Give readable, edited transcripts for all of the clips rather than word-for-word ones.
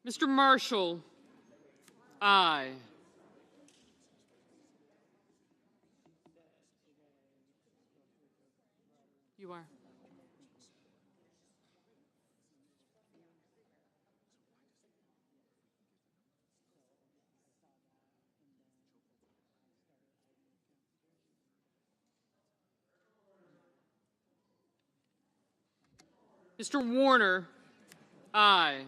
Mr. Marshall, aye. You are. Mr. Warner, aye.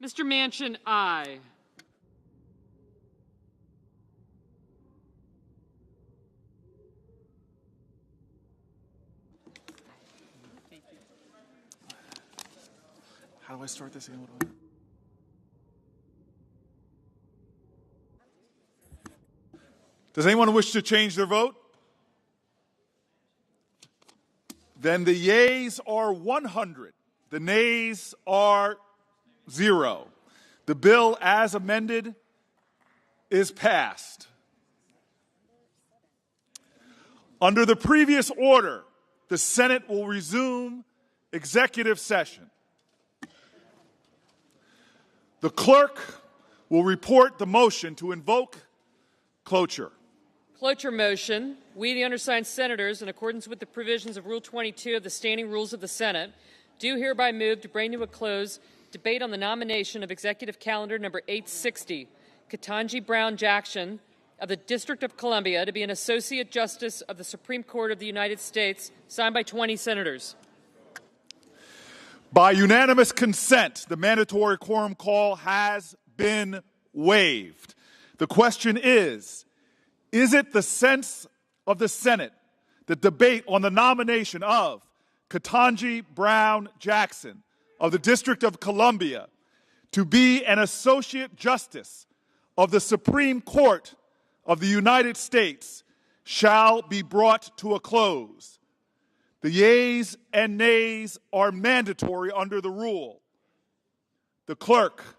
Mr. Manchin, aye. How do I start this again? Does anyone wish to change their vote? Then the yeas are 100. The nays are 0. The bill as amended is passed. Under the previous order, the Senate will resume executive session. The clerk will report the motion to invoke cloture. Cloture motion. We, the undersigned senators, in accordance with the provisions of Rule 22 of the Standing Rules of the Senate, do hereby move to bring to a close debate on the nomination of Executive Calendar Number 860, Ketanji Brown Jackson of the District of Columbia to be an Associate Justice of the Supreme Court of the United States, signed by 20 senators. By unanimous consent, the mandatory quorum call has been waived. The question is it the sense of the Senate that debate on the nomination of Ketanji Brown Jackson of the District of Columbia to be an Associate Justice of the Supreme Court of the United States shall be brought to a close? The yeas and nays are mandatory under the rule. The clerk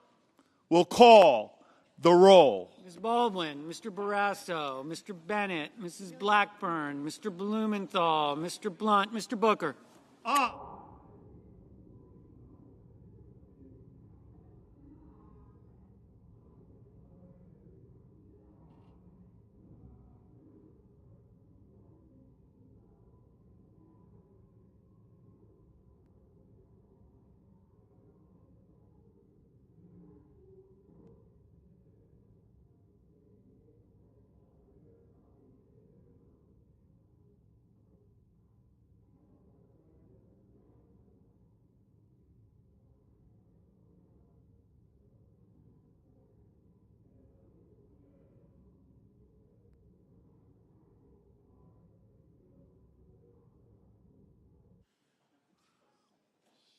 will call the roll. Ms. Baldwin, Mr. Barrasso, Mr. Bennett, Mrs. Blackburn, Mr. Blumenthal, Mr. Blunt, Mr. Booker.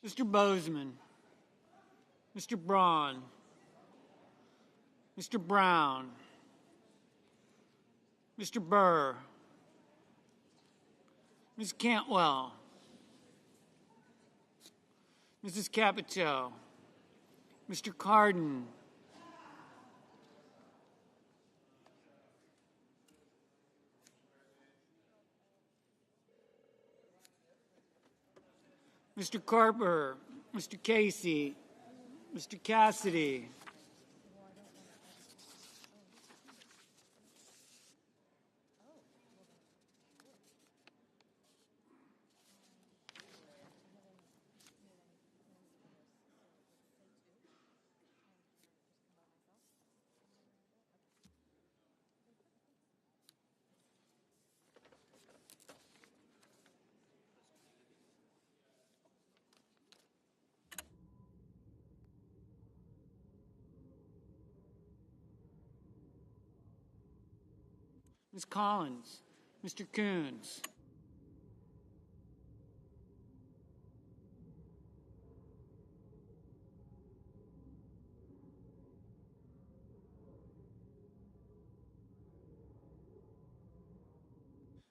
Mr. Bozeman, Mr. Braun, Mr. Brown, Mr. Burr, Ms. Cantwell, Mrs. Capito, Mr. Cardin, Mr. Carper, Mr. Casey, Mr. Cassidy, Ms. Collins, Mr. Coons,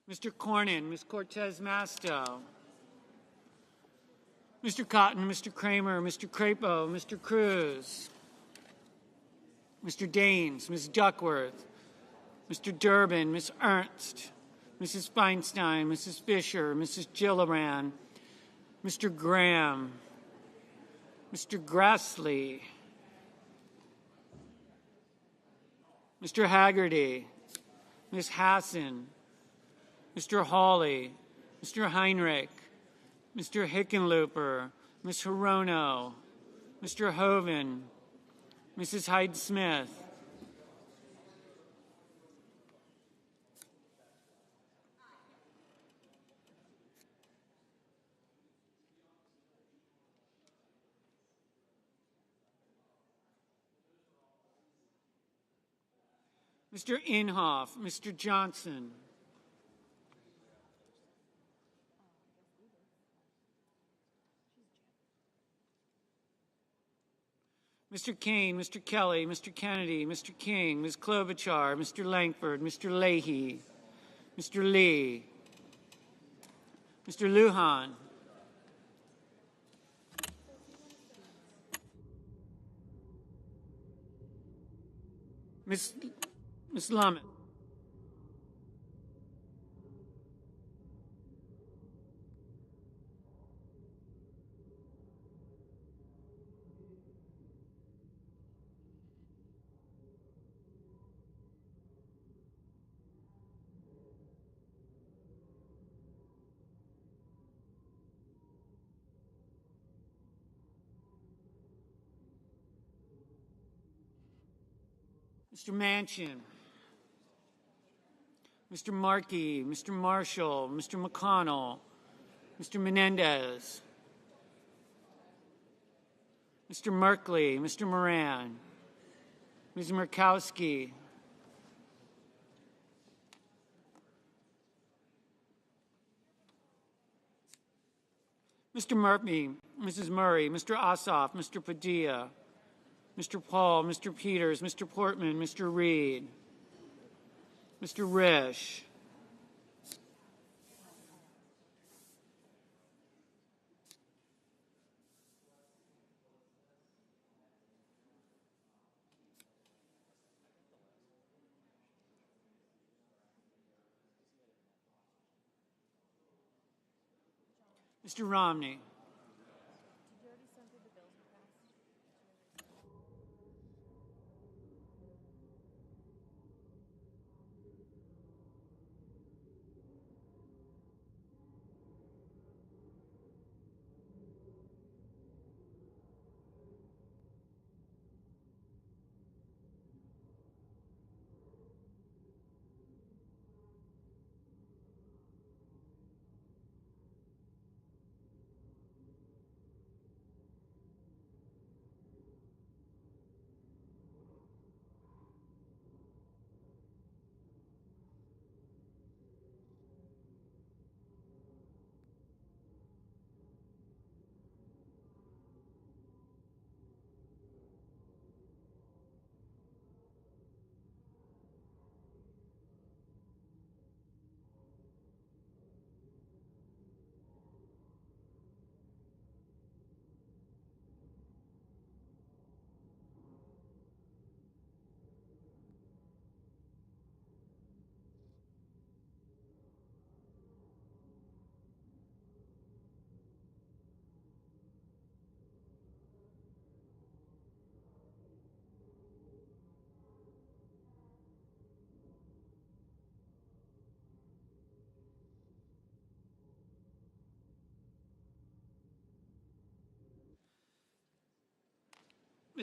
Mr. Cornyn, Ms. Cortez Masto, Mr. Cotton, Mr. Kramer, Mr. Crapo, Mr. Cruz, Mr. Daines, Ms. Duckworth, Mr. Durbin, Ms. Ernst, Mrs. Feinstein, Mrs. Fisher, Mrs. Gillibrand, Mr. Graham, Mr. Grassley, Mr. Haggerty, Ms. Hassan, Mr. Hawley, Mr. Heinrich, Mr. Hickenlooper, Ms. Hirono, Mr. Hoven, Mrs. Hyde-Smith, Mr. Inhofe, Mr. Johnson, Mr. Kane, Mr. Kelly, Mr. Kennedy, Mr. King, Ms. Klobuchar, Mr. Langford, Mr. Leahy, Mr. Lee, Mr. Lujan, Ms. Lamont, Mr. Manchin, Mr. Markey, Mr. Marshall, Mr. McConnell, Mr. Menendez, Mr. Merkley, Mr. Moran, Ms. Murkowski, Mr. Murphy, Mrs. Murray, Mr. Ossoff, Mr. Padilla, Mr. Paul, Mr. Peters, Mr. Portman, Mr. Reed, Mr. Risch, Mr. Romney,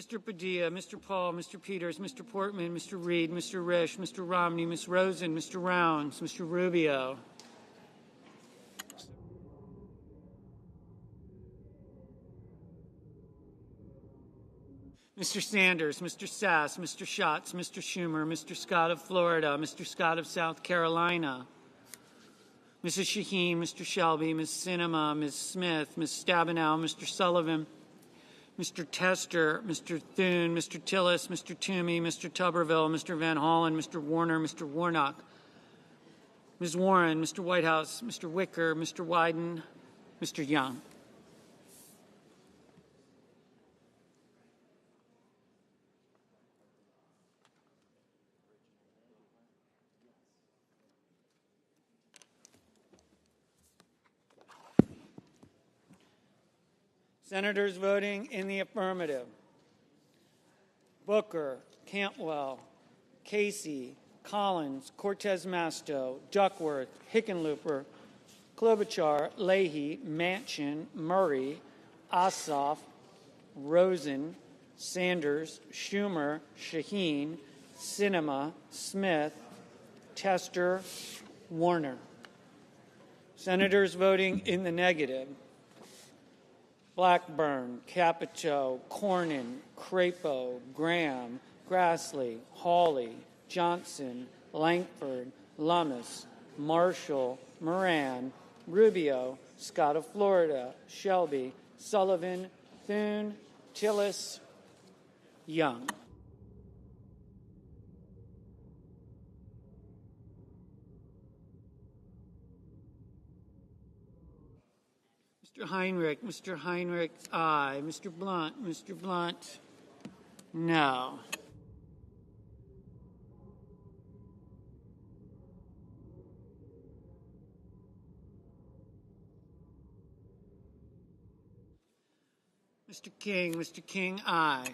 Mr. Padilla, Mr. Paul, Mr. Peters, Mr. Portman, Mr. Reed, Mr. Risch, Mr. Romney, Ms. Rosen, Mr. Rounds, Mr. Rubio, Mr. Sanders, Mr. Sass, Mr. Schatz, Mr. Schumer, Mr. Scott of Florida, Mr. Scott of South Carolina, Mrs. Shaheen, Mr. Shelby, Ms. Sinema, Ms. Smith, Ms. Stabenow, Mr. Sullivan, Mr. Tester, Mr. Thune, Mr. Tillis, Mr. Toomey, Mr. Tuberville, Mr. Van Hollen, Mr. Warner, Mr. Warnock, Ms. Warren, Mr. Whitehouse, Mr. Wicker, Mr. Wyden, Mr. Young. Senators voting in the affirmative: Booker, Cantwell, Casey, Collins, Cortez Masto, Duckworth, Hickenlooper, Klobuchar, Leahy, Manchin, Murray, Ossoff, Rosen, Sanders, Schumer, Shaheen, Sinema, Smith, Tester, Warner. Senators voting in the negative: Blackburn, Capito, Cornyn, Crapo, Graham, Grassley, Hawley, Johnson, Langford, Lummis, Marshall, Moran, Rubio, Scott of Florida, Shelby, Sullivan, Thune, Tillis, Young. Mr. Heinrich, aye. Mr. Blunt, no. Mr. King, aye.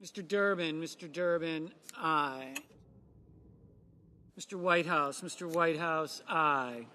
Mr. Durbin, aye. Mr. Whitehouse, aye.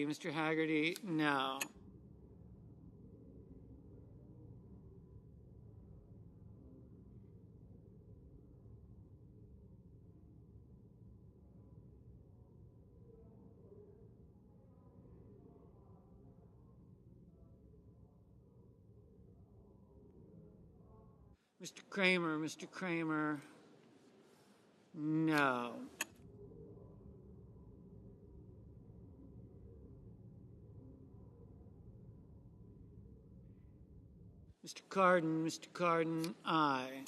Mr. Haggerty, no. Mr. Kramer, no. Mr. Cardin, aye.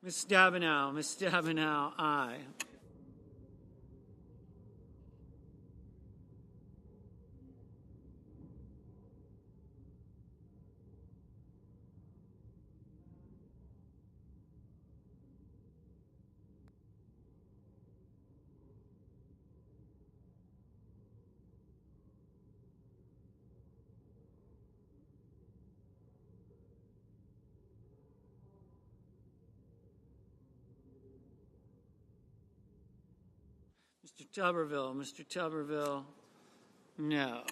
Ms. Stabenow, aye. Mr. Tuberville, no.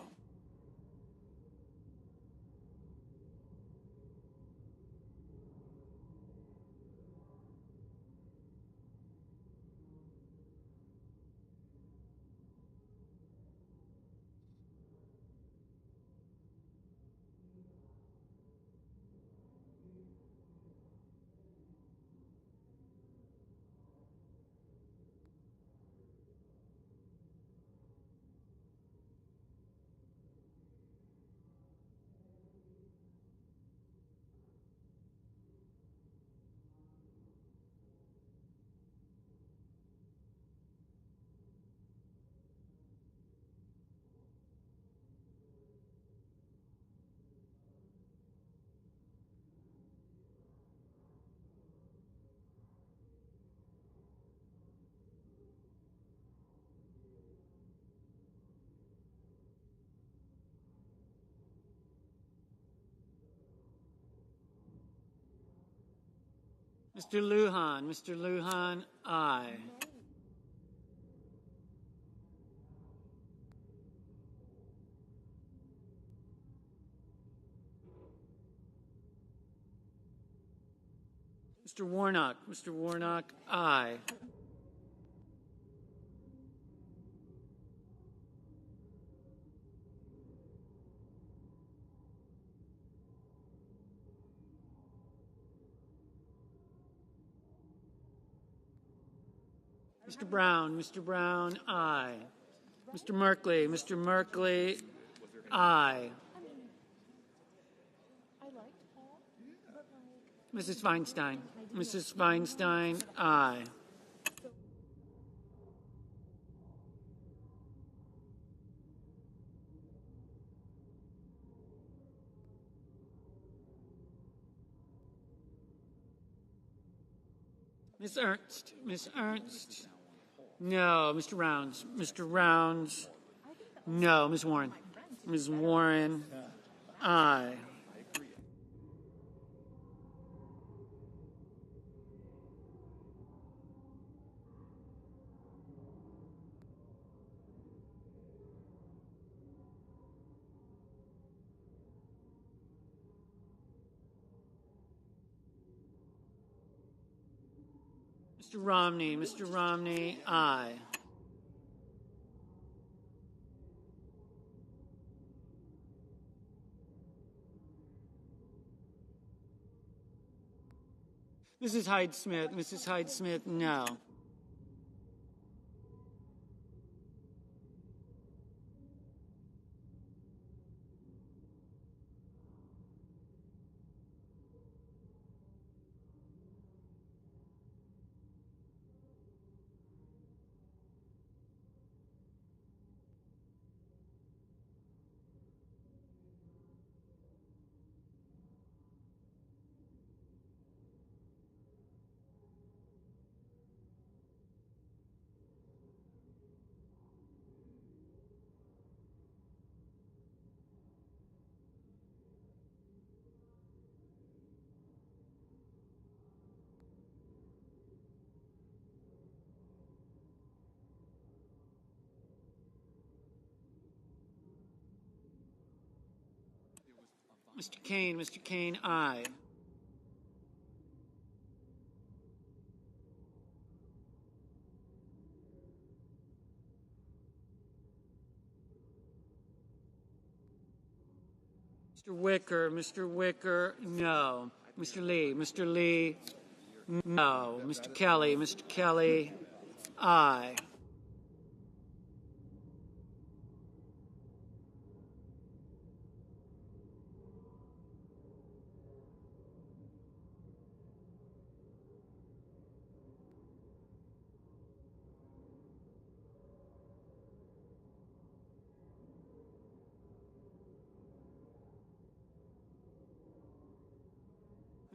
Mr. Lujan, aye. Mr. Warnock, aye. Mr. Brown, aye. Mr. Merkley, aye. Mrs. Feinstein, aye. Miss Ernst, no. Mr. Rounds, no. Ms. Warren, aye. Mr. Romney, aye. Mrs. Hyde Smith, no. Mr. Kane, aye. Mr. Wicker, no. Mr. Lee, no. Mr. Kelly, aye.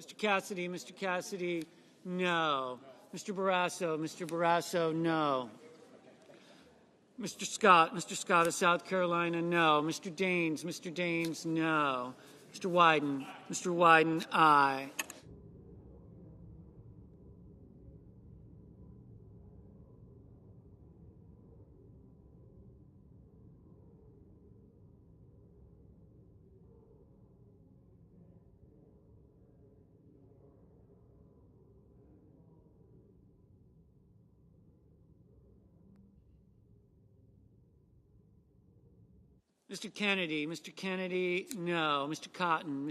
Mr. Cassidy, no. Mr. Barrasso, no. Mr. Scott of South Carolina, no. Mr. Daines, no. Mr. Wyden, aye. Mr. Kennedy, no. Mr. Cotton,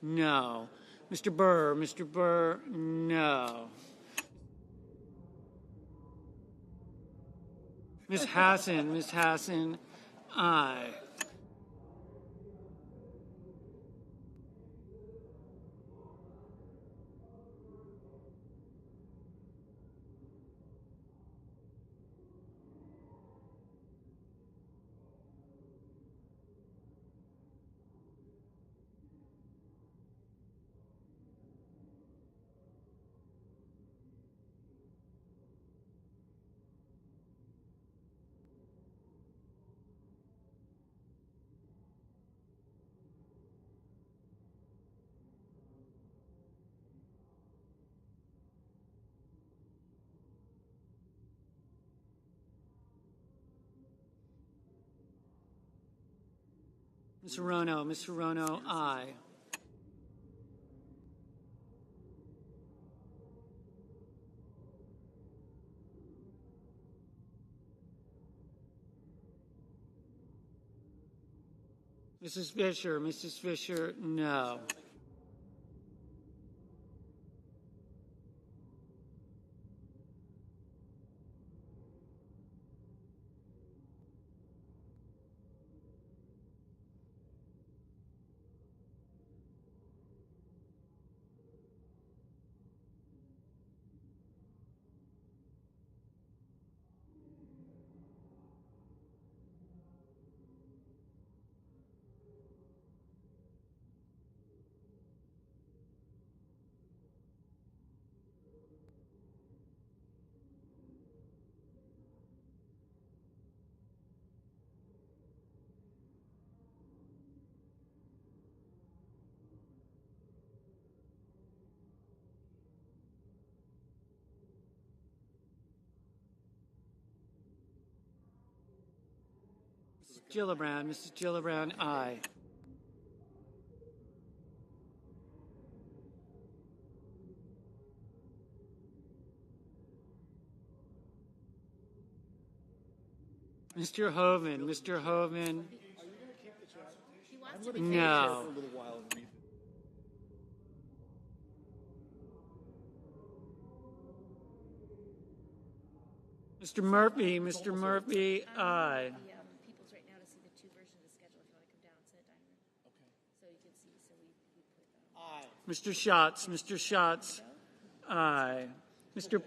no. Mr. Burr, no. Ms. Hassan, aye. Ms. Hirono, aye. Mrs. Fisher, no. Mrs. Gillibrand, aye. Mr. Hoven, no. Mr. Murphy, aye. People's right now to see the two versions of the schedule. If you want to come down, sit dining room. Okay. So you can see. So we put that. Mr. Schatz, aye. Mr.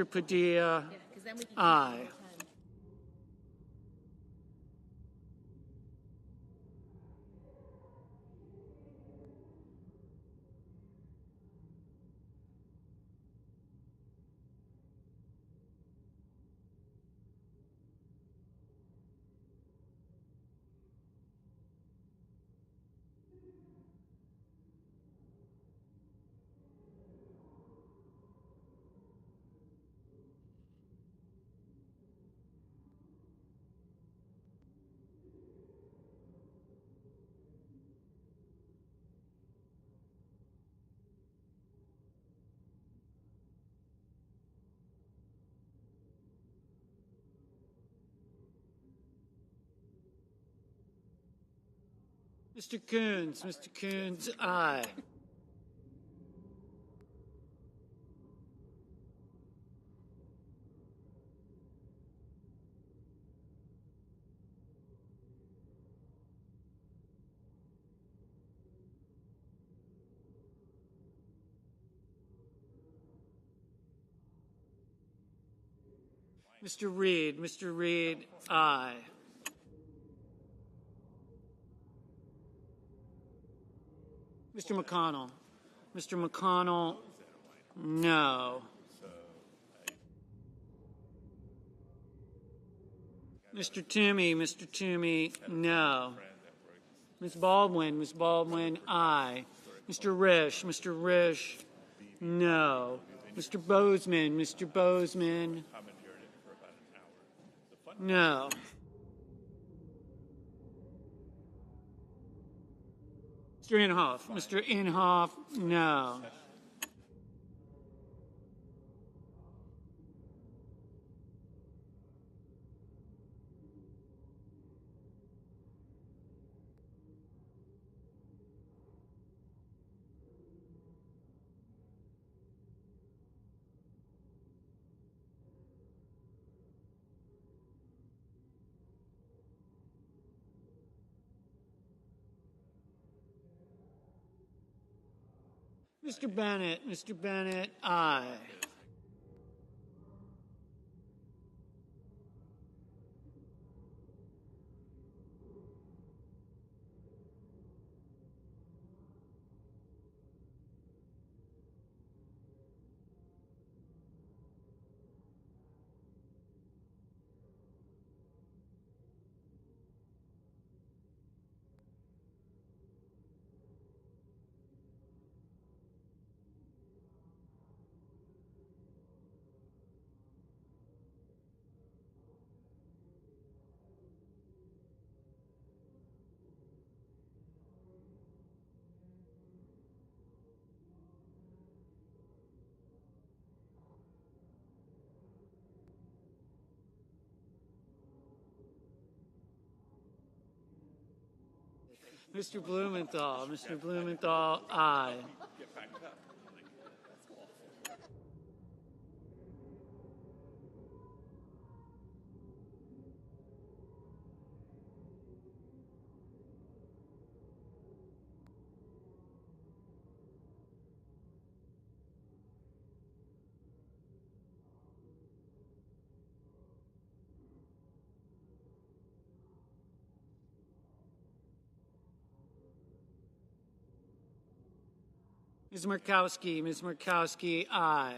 Padilla, Because then we can. aye. Mr. Coons, aye. Mr. Reed, aye. Mr. McConnell, no. Mr. Toomey, no. Ms. Baldwin, aye. Mr. Risch, no. Mr. Bozeman, no. Mr. Inhofe, no. Mr. Bennett, aye. Mr. Blumenthal, aye. Ms. Murkowski, aye.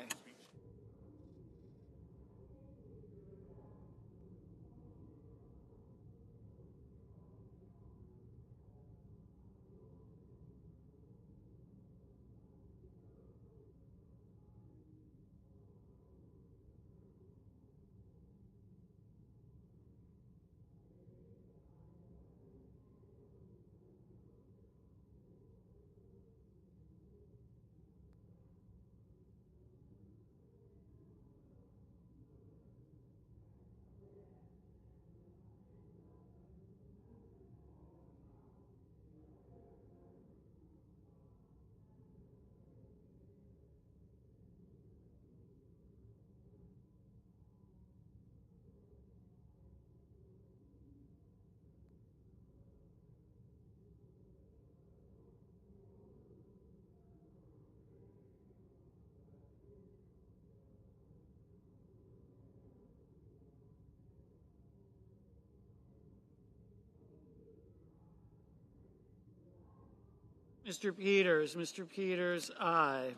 Mr. Peters, aye.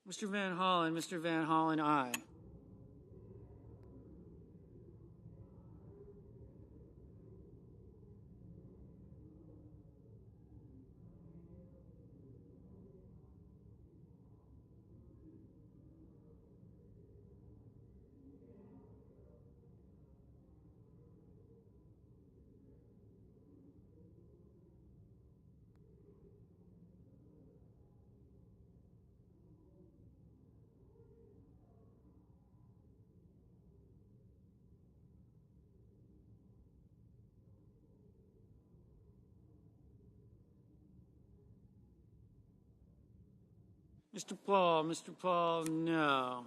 Mr. Van Hollen, aye. Mr. Paul, no.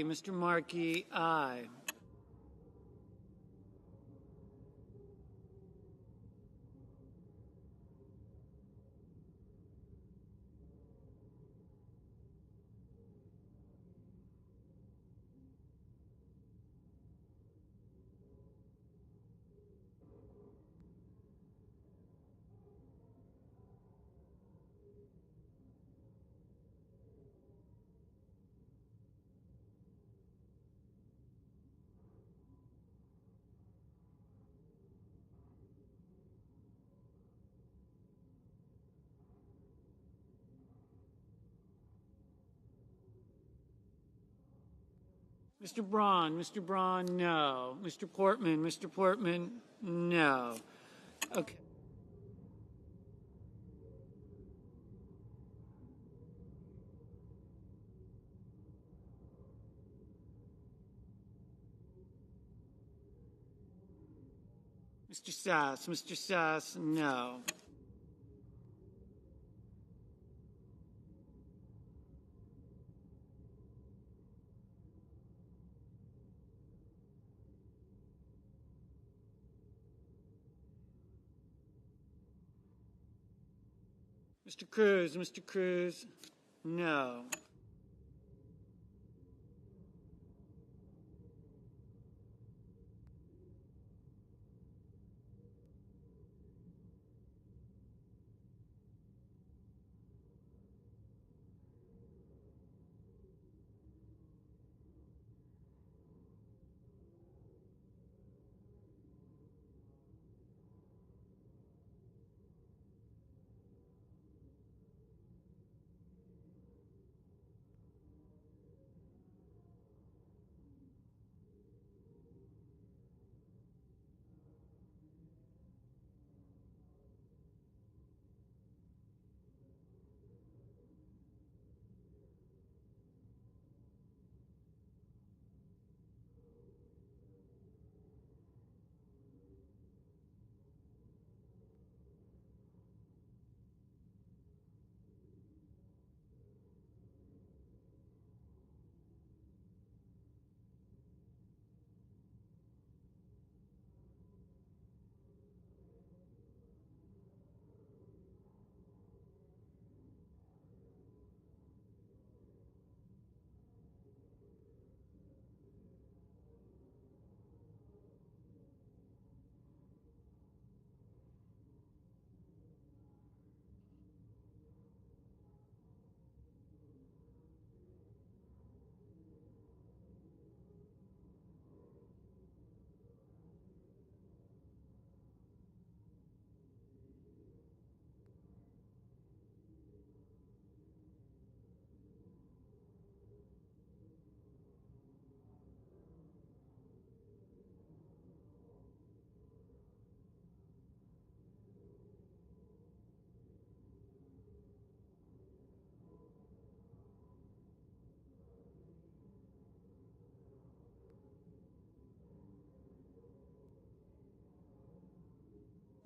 Mr. Markey, aye. Mr. Braun, no. Mr. Portman, no. Okay. Mr. Sass, no. Mr. Cruz, no.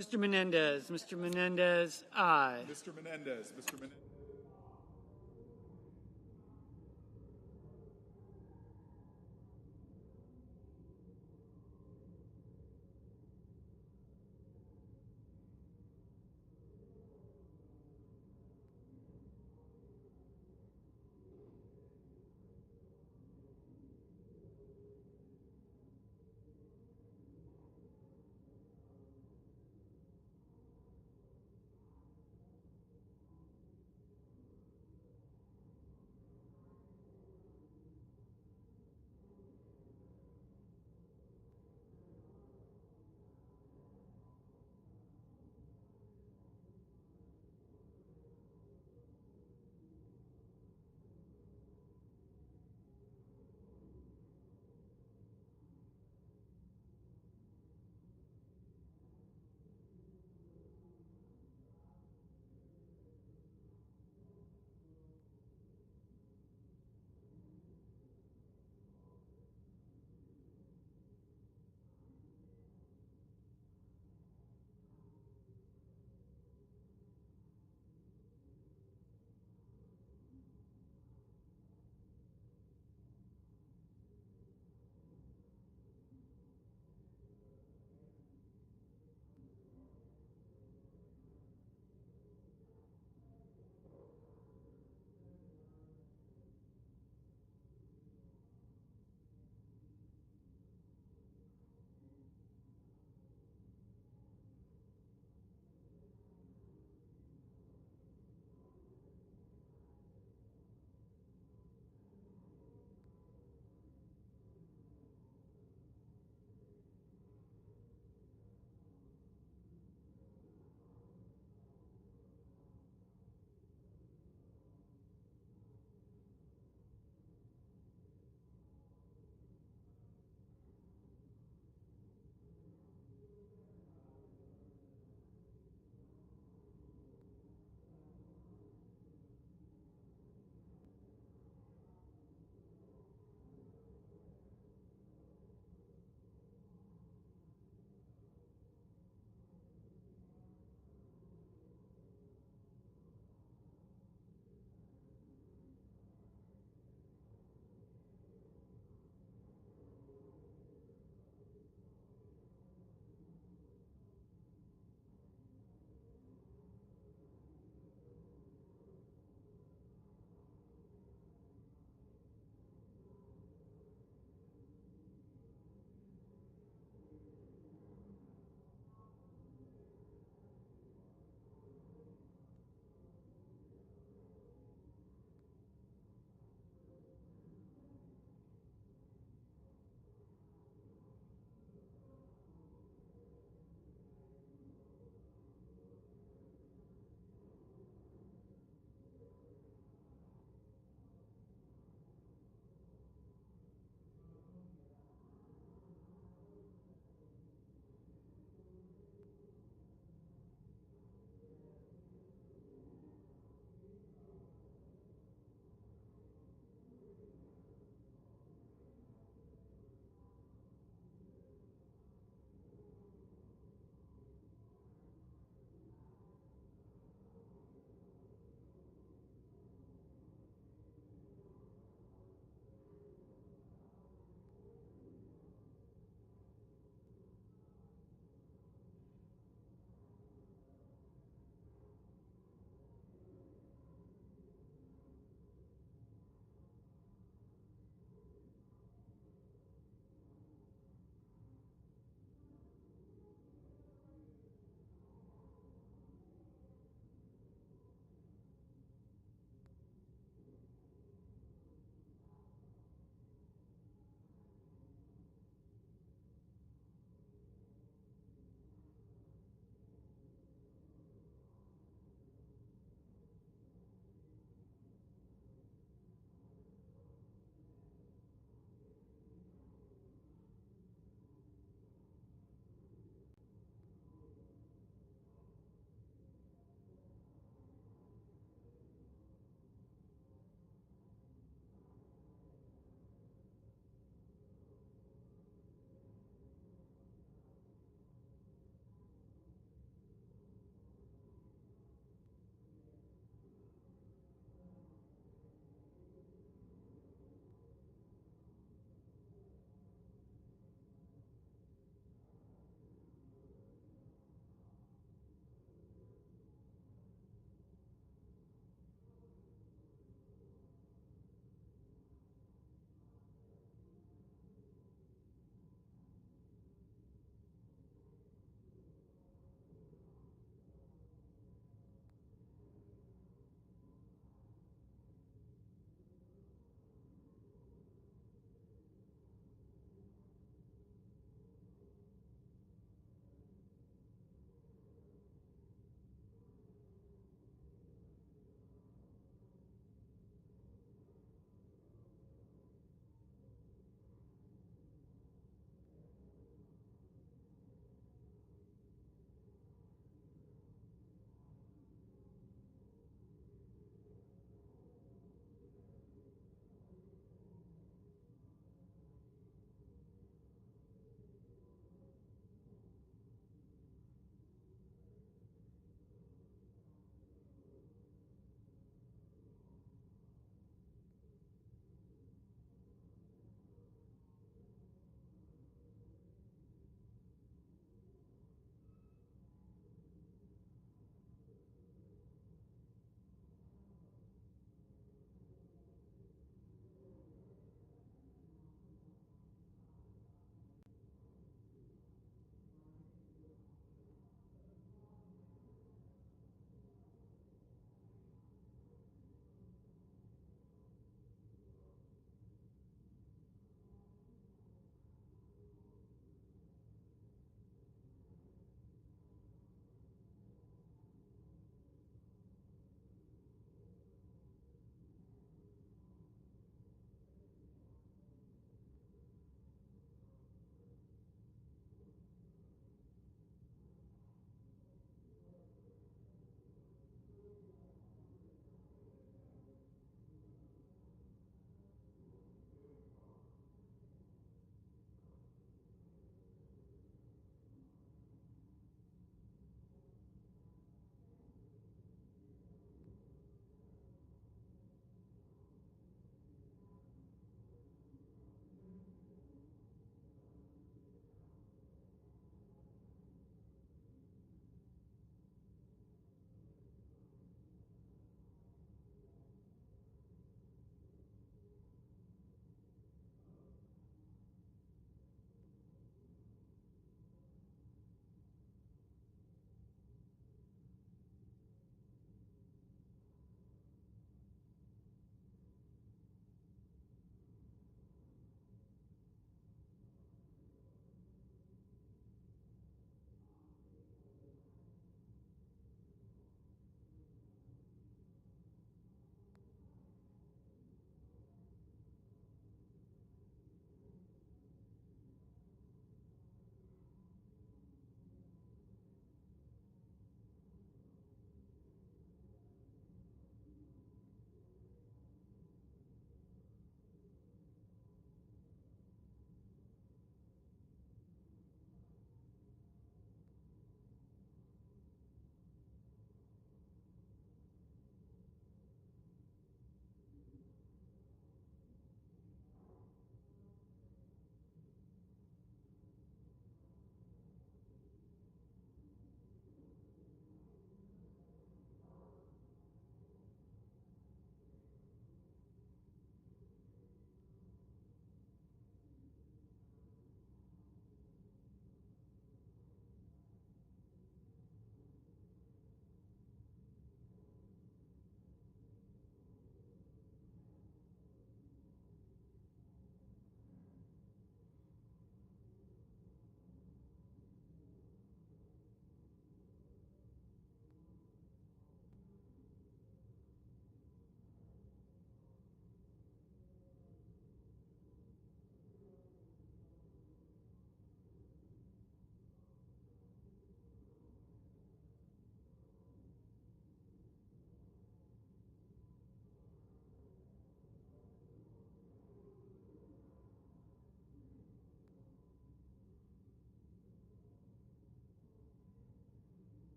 Mr. Menendez, aye. Mr. Menendez.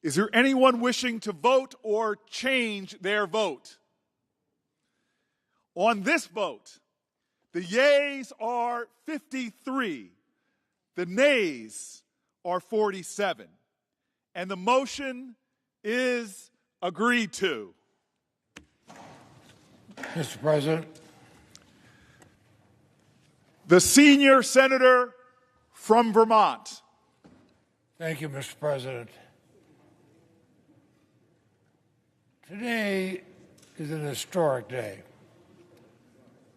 Is there anyone wishing to vote or change their vote? On this vote, the yeas are 53, the nays are 47, and the motion is agreed to. Mr. President. The senior senator from Vermont. Thank you, Mr. President. Today is an historic day.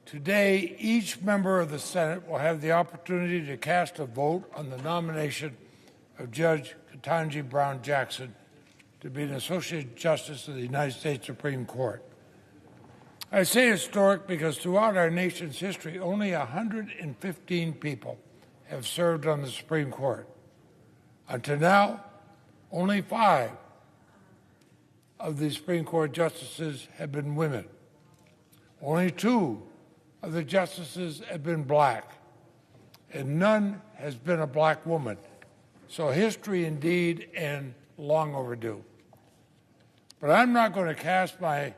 Today, each member of the Senate will have the opportunity to cast a vote on the nomination of Judge Ketanji Brown Jackson to be an Associate Justice of the United States Supreme Court. I say historic because throughout our nation's history, only 115 people have served on the Supreme Court. Until now, only 5 of the Supreme Court justices have been women. Only 2 of the justices have been black, and none has been a black woman. So history indeed, and long overdue. But I'm not going to cast my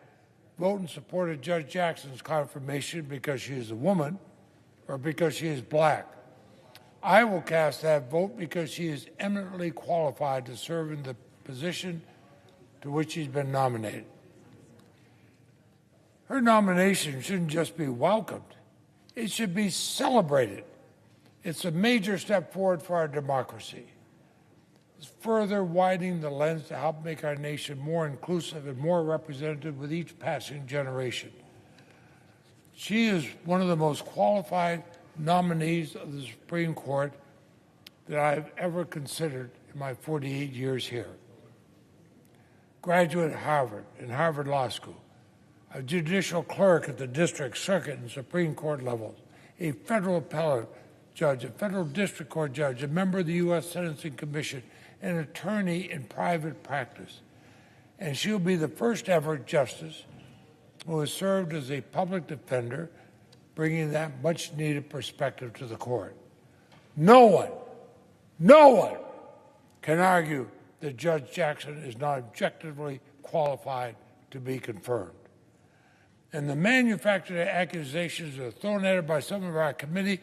vote in support of Judge Jackson's confirmation because she is a woman or because she is black. I will cast that vote because she is eminently qualified to serve in the position to which she's been nominated. Her nomination shouldn't just be welcomed, it should be celebrated. It's a major step forward for our democracy. It's further widening the lens to help make our nation more inclusive and more representative with each passing generation. She is one of the most qualified nominees of the Supreme Court that I've ever considered in my 48 years here. Graduate at Harvard and Harvard Law School, a judicial clerk at the district, circuit, and Supreme Court levels, a federal appellate judge, a federal district court judge, a member of the U.S. Sentencing Commission, an attorney in private practice. And she'll be the first ever justice who has served as a public defender, bringing that much-needed perspective to the court. No one can argue that Judge Jackson is not objectively qualified to be confirmed. And the manufactured accusations that are thrown at her by some of our committee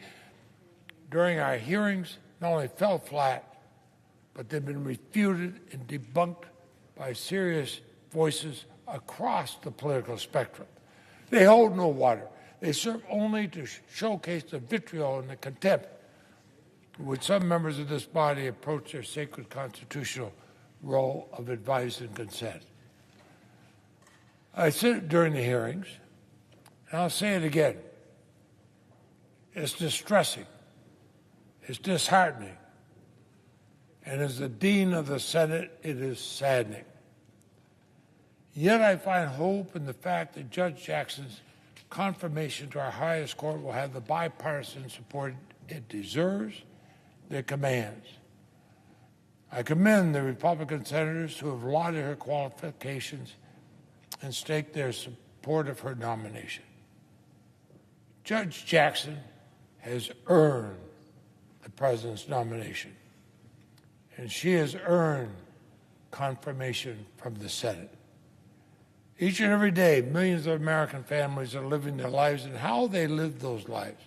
during our hearings not only fell flat, but they've been refuted and debunked by serious voices across the political spectrum. They hold no water. They serve only to showcase the vitriol and the contempt with which some members of this body approach their sacred constitutional role of advice and consent. I said it during the hearings, and I'll say it again. It's distressing. It's disheartening. And as the Dean of the Senate, it is saddening. Yet I find hope in the fact that Judge Jackson's confirmation to our highest court will have the bipartisan support it deserves, that commands. I commend the Republican senators who have lauded her qualifications and staked their support of her nomination. Judge Jackson has earned the president's nomination, and she has earned confirmation from the Senate. Each and every day, millions of American families are living their lives, and how they live those lives,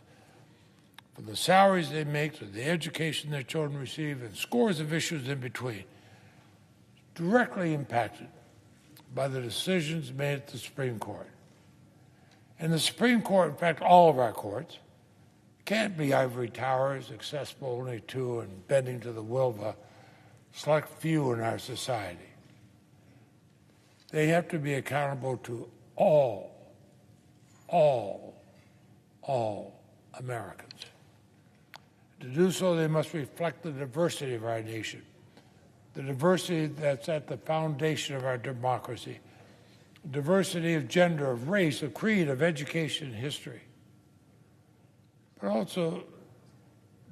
from the salaries they make to the education their children receive and scores of issues in between, directly impacted by the decisions made at the Supreme Court. And the Supreme Court, in fact, all of our courts, can't be ivory towers accessible only to and bending to the will of a select few in our society. They have to be accountable to all Americans. To do so, they must reflect the diversity of our nation, the diversity that's at the foundation of our democracy, diversity of gender, of race, of creed, of education and history, but also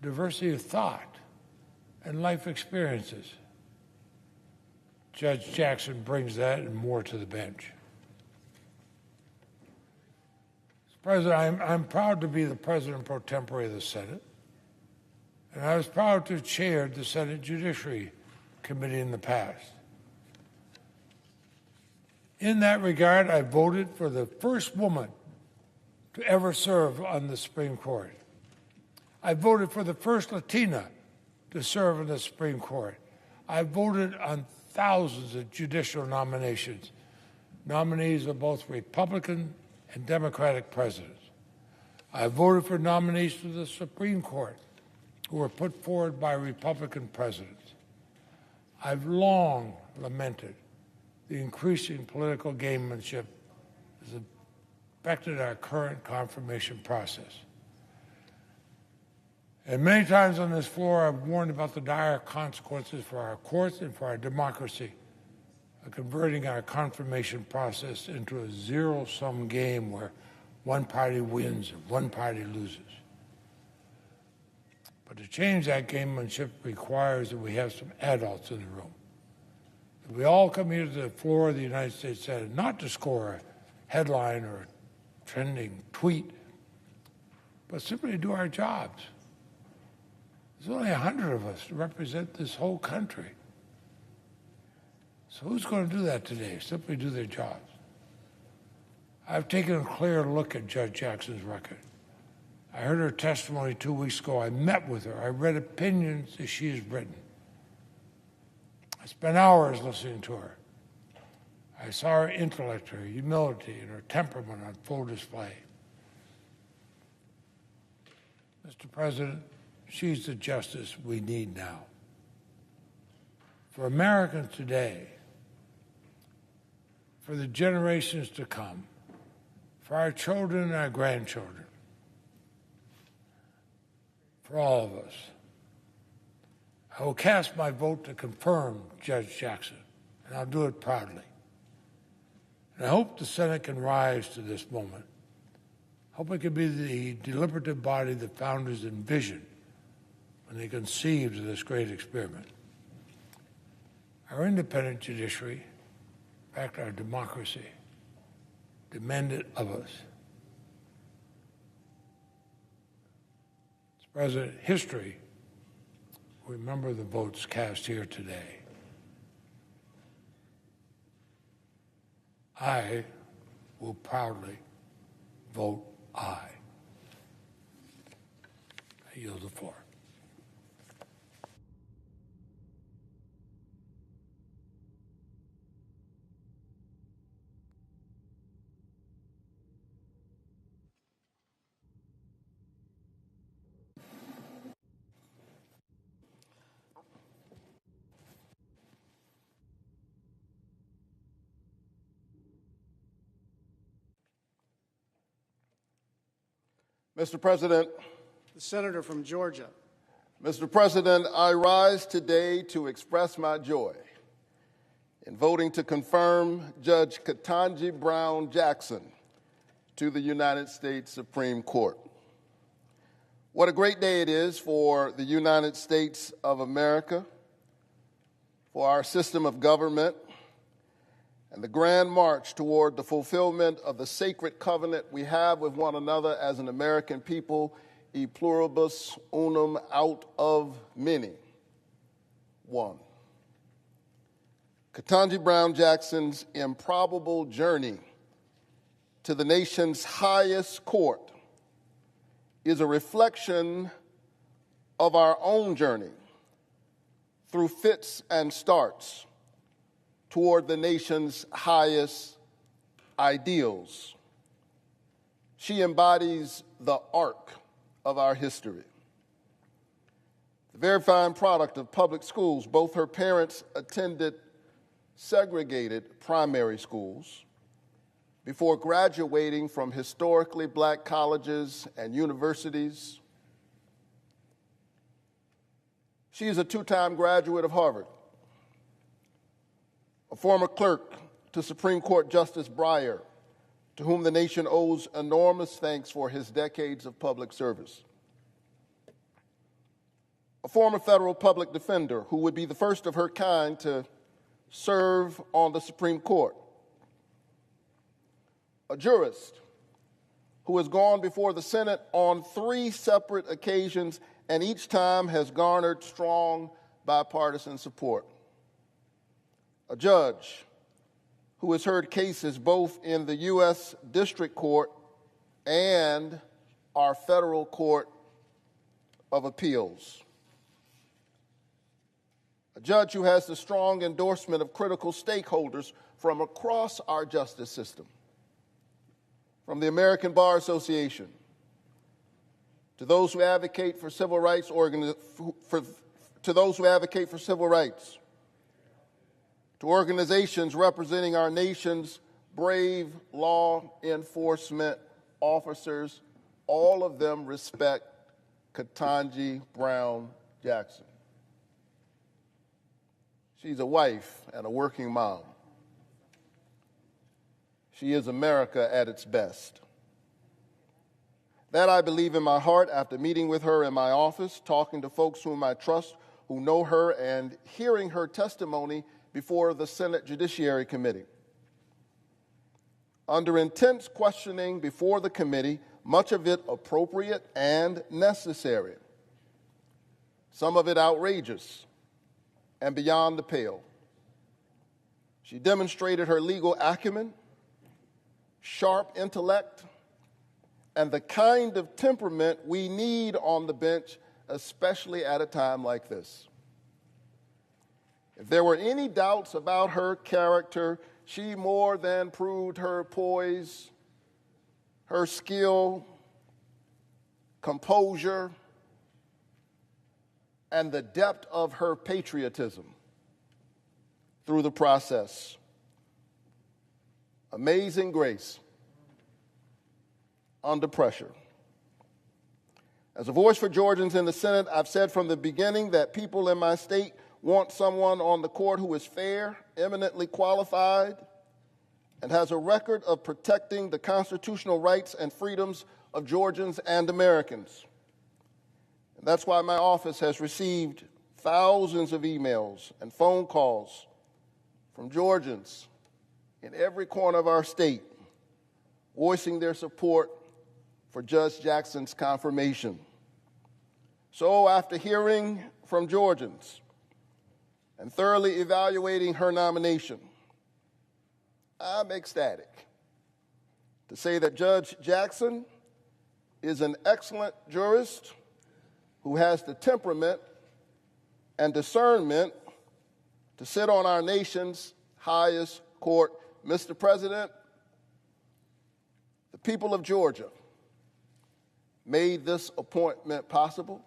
diversity of thought, and life experiences. Judge Jackson brings that and more to the bench. Mr. President, I'm proud to be the President pro tempore of the Senate, and I was proud to have chaired the Senate Judiciary Committee in the past. In that regard, I voted for the first woman to ever serve on the Supreme Court. I voted for the first Latina to serve on the Supreme Court. I voted on thousands of judicial nominations, nominees of both Republican and Democratic presidents. I voted for nominees to the Supreme Court who were put forward by Republican presidents. I've long lamented the increasing political gamemanship that has affected our current confirmation process. And many times on this floor, I've warned about the dire consequences for our courts and for our democracy of converting our confirmation process into a zero-sum game where one party wins and one party loses. But to change that gamemanship requires that we have some adults in the room. That we all come here to the floor of the United States Senate not to score a headline or a trending tweet, but simply to do our jobs. There's only 100 of us to represent this whole country. So who's going to do that today? Simply do their jobs. I've taken a clear look at Judge Jackson's record. I heard her testimony 2 weeks ago. I met with her. I read opinions that she has written. I spent hours listening to her. I saw her intellect, her humility, and her temperament on full display. Mr. President, she's the justice we need now. For Americans today, for the generations to come, for our children and our grandchildren, for all of us, I will cast my vote to confirm Judge Jackson, and I'll do it proudly. And I hope the Senate can rise to this moment. I hope it can be the deliberative body the founders envisioned when they conceived of this great experiment. Our independent judiciary, in fact, our democracy, demanded of us. Mr. President, history will remember the votes cast here today. I will proudly vote aye. I yield the floor. Mr. President, The senator from Georgia. Mr. President, I rise today to express my joy in voting to confirm Judge Ketanji Brown Jackson to the United States Supreme Court. What a great day it is for the United States of America, for our system of government, and the grand march toward the fulfillment of the sacred covenant we have with one another as an American people, e pluribus unum, out of many, one. Ketanji Brown Jackson's improbable journey to the nation's highest court is a reflection of our own journey through fits and starts toward the nation's highest ideals. She embodies the arc of our history. The very fine product of public schools, both her parents attended segregated primary schools before graduating from historically black colleges and universities. She is a two-time graduate of Harvard, a former clerk to Supreme Court Justice Breyer, to whom the nation owes enormous thanks for his decades of public service. a former federal public defender who would be the first of her kind to serve on the Supreme Court, a jurist who has gone before the Senate on 3 separate occasions and each time has garnered strong bipartisan support, a judge who has heard cases both in the U.S. District Court and our federal Court of Appeals, a judge who has the strong endorsement of critical stakeholders from across our justice system, from the American Bar Association to those who advocate for civil rights, to organizations representing our nation's brave law enforcement officers. All of them respect Ketanji Brown Jackson. She's a wife and a working mom. She is America at its best. That I believe in my heart after meeting with her in my office, talking to folks whom I trust, who know her, and hearing her testimony before the Senate Judiciary Committee. Under intense questioning before the committee, much of it appropriate and necessary, some of it outrageous and beyond the pale. She demonstrated her legal acumen, sharp intellect, and the kind of temperament we need on the bench, especially at a time like this. If there were any doubts about her character, she more than proved her poise, her skill, composure, and the depth of her patriotism through the process. Amazing grace under pressure. As a voice for Georgians in the Senate, I've said from the beginning that people in my state want someone on the court who is fair, eminently qualified, and has a record of protecting the constitutional rights and freedoms of Georgians and Americans. And that's why my office has received thousands of emails and phone calls from Georgians in every corner of our state voicing their support for Judge Jackson's confirmation. So after hearing from Georgians and thoroughly evaluating her nomination, I'm ecstatic to say that Judge Jackson is an excellent jurist who has the temperament and discernment to sit on our nation's highest court. Mr. President, the people of Georgia made this appointment possible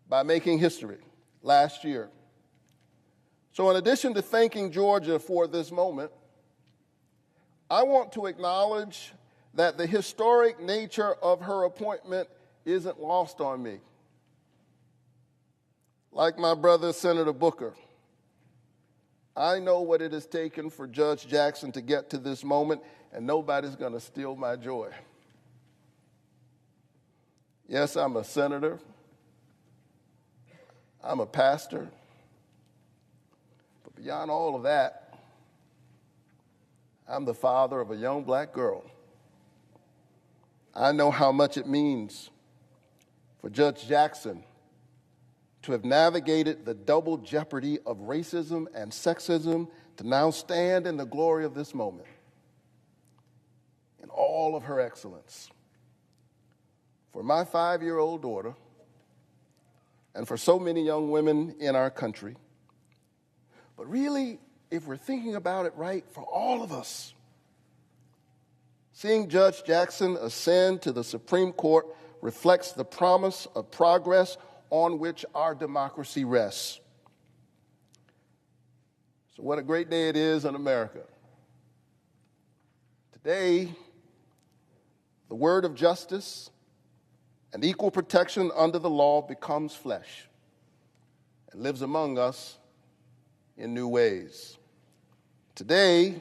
by making history last year. So in addition to thanking Georgia for this moment, I want to acknowledge that the historic nature of her appointment isn't lost on me. Like my brother, Senator Booker, I know what it has taken for Judge Jackson to get to this moment, and nobody's going to steal my joy. Yes, I'm a senator. I'm a pastor. But beyond all of that, I'm the father of a young black girl. I know how much it means for Judge Jackson to have navigated the double jeopardy of racism and sexism to now stand in the glory of this moment in all of her excellence. For my 5-year-old daughter, and for so many young women in our country, but really, if we're thinking about it right, for all of us, seeing Judge Jackson ascend to the Supreme Court reflects the promise of progress on which our democracy rests. So what a great day it is in America. Today, the word of justice and equal protection under the law becomes flesh and lives among us in new ways. Today,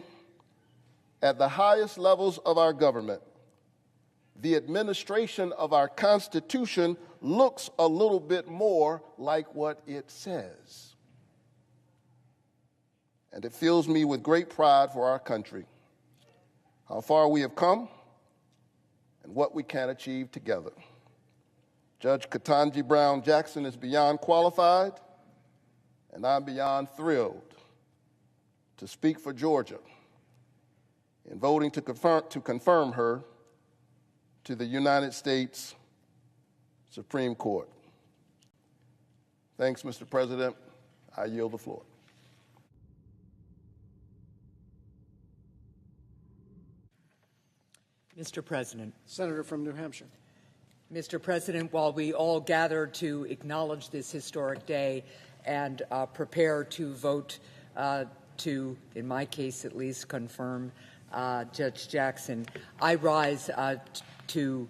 at the highest levels of our government, the administration of our Constitution looks a little bit more like what it says. And it fills me with great pride for our country, how far we have come, and what we can achieve together. Judge Ketanji Brown Jackson is beyond qualified, and I'm beyond thrilled to speak for Georgia in voting to confirm her to the United States Supreme Court. Thanks, Mr. President. I yield the floor. Mr. President. Senator from New Hampshire. Mr. President, while we all gather to acknowledge this historic day and prepare to vote to, in my case at least, confirm Judge Jackson, I rise to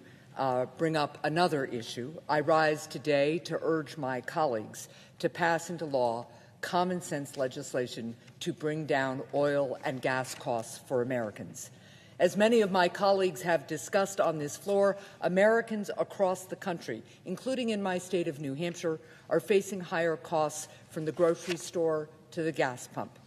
bring up another issue. I rise today to urge my colleagues to pass into law common sense legislation to bring down oil and gas costs for Americans. As many of my colleagues have discussed on this floor, Americans across the country, including in my state of New Hampshire, are facing higher costs from the grocery store to the gas pump.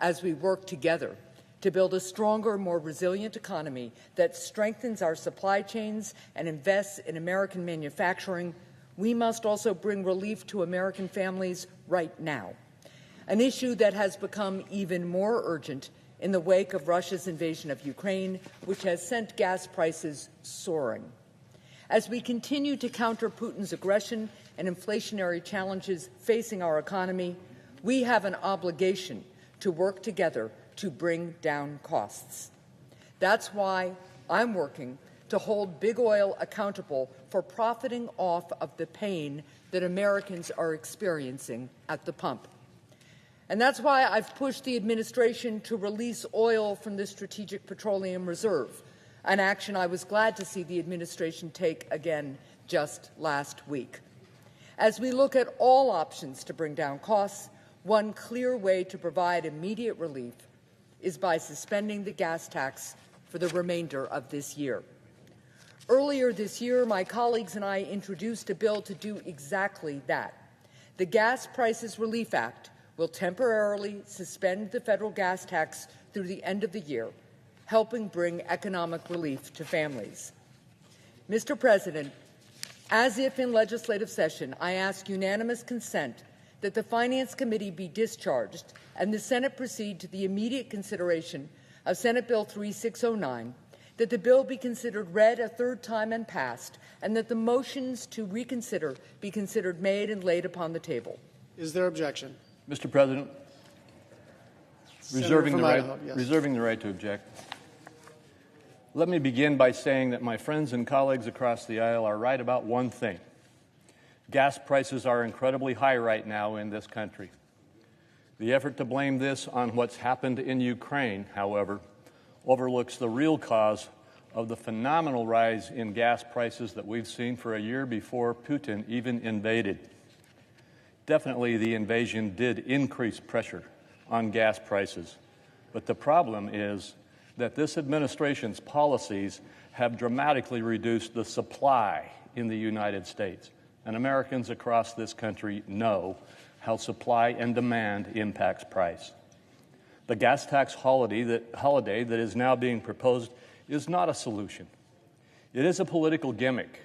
As we work together to build a stronger, more resilient economy that strengthens our supply chains and invests in American manufacturing, we must also bring relief to American families right now, an issue that has become even more urgent in the wake of Russia's invasion of Ukraine, which has sent gas prices soaring. As we continue to counter Putin's aggression and inflationary challenges facing our economy, we have an obligation to work together to bring down costs. That's why I'm working to hold big oil accountable for profiting off of the pain that Americans are experiencing at the pump. And that's why I've pushed the administration to release oil from the Strategic Petroleum Reserve, an action I was glad to see the administration take again just last week. As we look at all options to bring down costs, one clear way to provide immediate relief is by suspending the gas tax for the remainder of this year. Earlier this year, my colleagues and I introduced a bill to do exactly that. The Gas Prices Relief Act will temporarily suspend the federal gas tax through the end of the year, helping bring economic relief to families. Mr. President, as if in legislative session, I ask unanimous consent that the Finance Committee be discharged and the Senate proceed to the immediate consideration of Senate Bill 3609, that the bill be considered read a third time and passed, and that the motions to reconsider be considered made and laid upon the table. Is there objection? Mr. President, reserving the right to object. Let me begin by saying that my friends and colleagues across the aisle are right about one thing. Gas prices are incredibly high right now in this country. The effort to blame this on what's happened in Ukraine, however, overlooks the real cause of the phenomenal rise in gas prices that we've seen for a year before Putin even invaded. Definitely, the invasion did increase pressure on gas prices, but the problem is that this administration's policies have dramatically reduced the supply in the United States, and Americans across this country know how supply and demand impacts price. The gas tax holiday that is now being proposed is not a solution. It is a political gimmick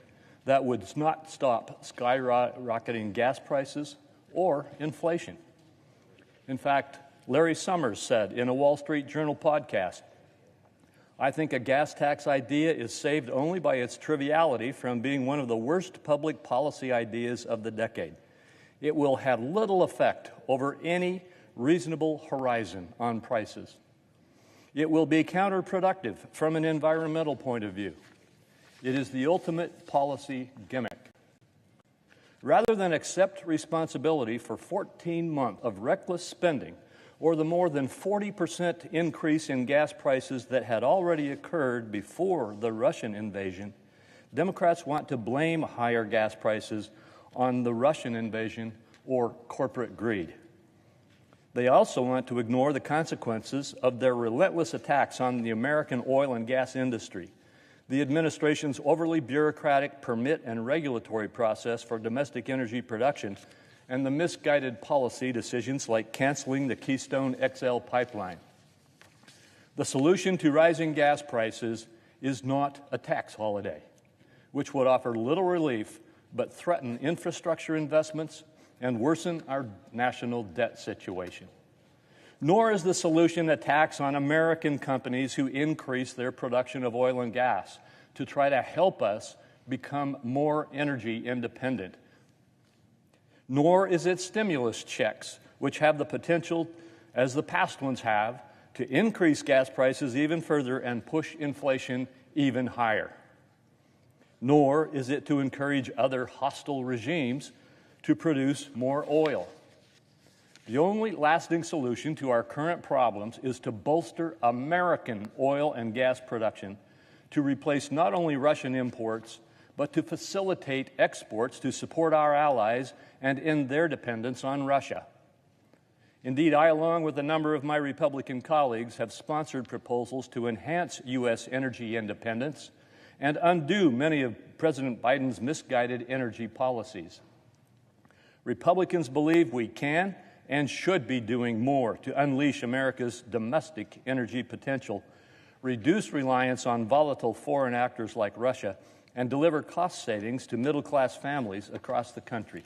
that would not stop skyrocketing gas prices or inflation. In fact, Larry Summers said in a Wall Street Journal podcast, "I think a gas tax idea is saved only by its triviality from being one of the worst public policy ideas of the decade. It will have little effect over any reasonable horizon on prices. It will be counterproductive from an environmental point of view. It is the ultimate policy gimmick." Rather than accept responsibility for 14 months of reckless spending or the more than 40% increase in gas prices that had already occurred before the Russian invasion, Democrats want to blame higher gas prices on the Russian invasion or corporate greed. They also want to ignore the consequences of their relentless attacks on the American oil and gas industry. the administration's overly bureaucratic permit and regulatory process for domestic energy production, and the misguided policy decisions like canceling the Keystone XL pipeline. The solution to rising gas prices is not a tax holiday, which would offer little relief but threaten infrastructure investments and worsen our national debt situation. Nor is the solution a tax on American companies who increase their production of oil and gas to try to help us become more energy independent. Nor is it stimulus checks, which have the potential, as the past ones have, to increase gas prices even further and push inflation even higher. Nor is it to encourage other hostile regimes to produce more oil. The only lasting solution to our current problems is to bolster American oil and gas production to replace not only Russian imports, but to facilitate exports to support our allies and end their dependence on Russia. Indeed, I, along with a number of my Republican colleagues, have sponsored proposals to enhance U.S. energy independence and undo many of President Biden's misguided energy policies. Republicans believe we can and should be doing more to unleash America's domestic energy potential, reduce reliance on volatile foreign actors like Russia, and deliver cost savings to middle-class families across the country.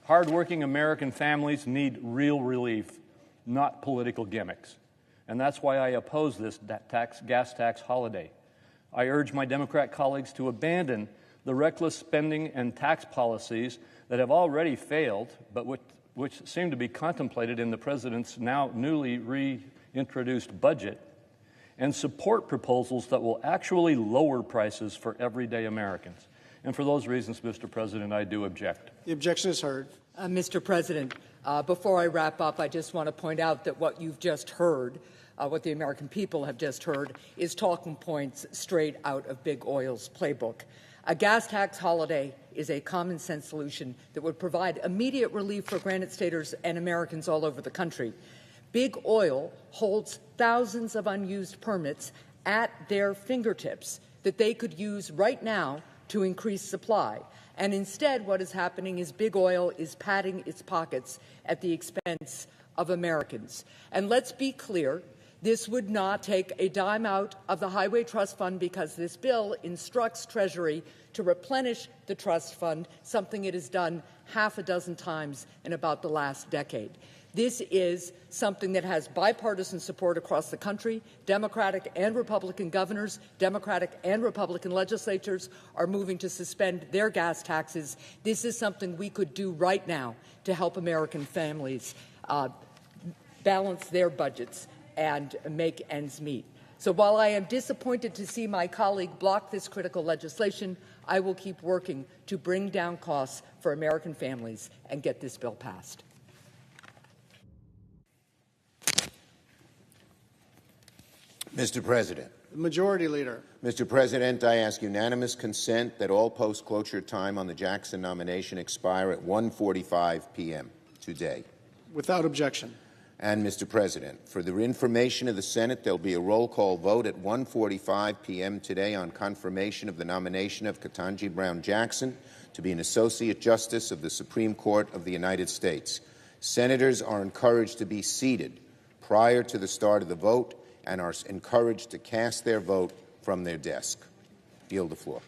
Hardworking American families need real relief, not political gimmicks. And that's why I oppose this gas tax holiday. I urge my Democrat colleagues to abandon the reckless spending and tax policies that have already failed, but which seem to be contemplated in the President's now newly reintroduced budget, and support proposals that will actually lower prices for everyday Americans. And for those reasons, Mr. President, I do object. The objection is heard. Mr. President, before I wrap up, I just want to point out that what you've just heard, what the American people have just heard, is talking points straight out of Big Oil's playbook. A gas tax holiday is a common-sense solution that would provide immediate relief for Granite Staters and Americans all over the country. Big Oil holds thousands of unused permits at their fingertips that they could use right now to increase supply. And instead, what is happening is Big Oil is padding its pockets at the expense of Americans. And let's be clear, this would not take a dime out of the Highway Trust Fund because this bill instructs Treasury to replenish the trust fund, something it has done half a dozen times in about the last decade. This is something that has bipartisan support across the country. Democratic and Republican governors, Democratic and Republican legislatures are moving to suspend their gas taxes. This is something we could do right now to help American families balance their budgets and make ends meet. So while I am disappointed to see my colleague block this critical legislation, I will keep working to bring down costs for American families and get this bill passed. Mr. President. The Majority Leader. Mr. President, I ask unanimous consent that all post-cloture time on the Jackson nomination expire at 1:45 p.m. today. Without objection. And, Mr. President, for the information of the Senate, there will be a roll call vote at 1:45 p.m. today on confirmation of the nomination of Ketanji Brown Jackson to be an Associate Justice of the Supreme Court of the United States. Senators are encouraged to be seated prior to the start of the vote and are encouraged to cast their vote from their desk. Yield the floor.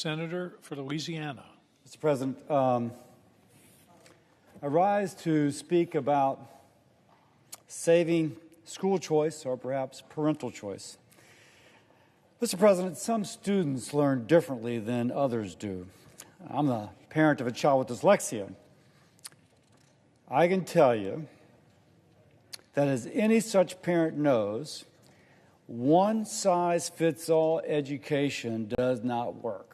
Senator for Louisiana. Mr. President, I rise to speak about saving school choice or perhaps parental choice. Mr. President, some students learn differently than others do. I'm the parent of a child with dyslexia. I can tell you that, as any such parent knows, one-size-fits-all education does not work.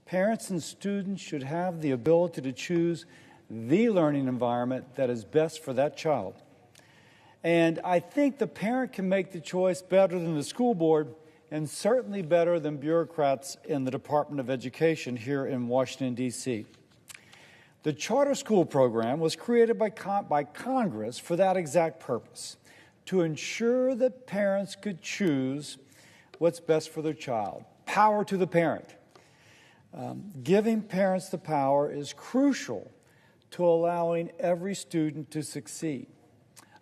Parents and students should have the ability to choose the learning environment that is best for that child. And I think the parent can make the choice better than the school board, and certainly better than bureaucrats in the Department of Education here in Washington, D.C. The charter school program was created by Congress for that exact purpose, to ensure that parents could choose what's best for their child. Power to the parent. Giving parents the power is crucial to allowing every student to succeed.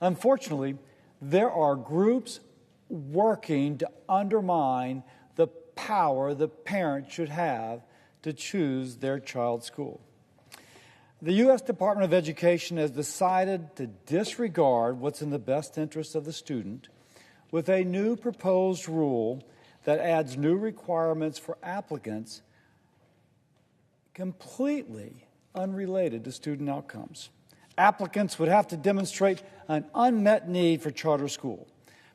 Unfortunately, there are groups working to undermine the power the parent should have to choose their child's school. The U.S. Department of Education has decided to disregard what's in the best interest of the student with a new proposed rule that adds new requirements for applicants completely unrelated to student outcomes. Applicants would have to demonstrate an unmet need for charter school,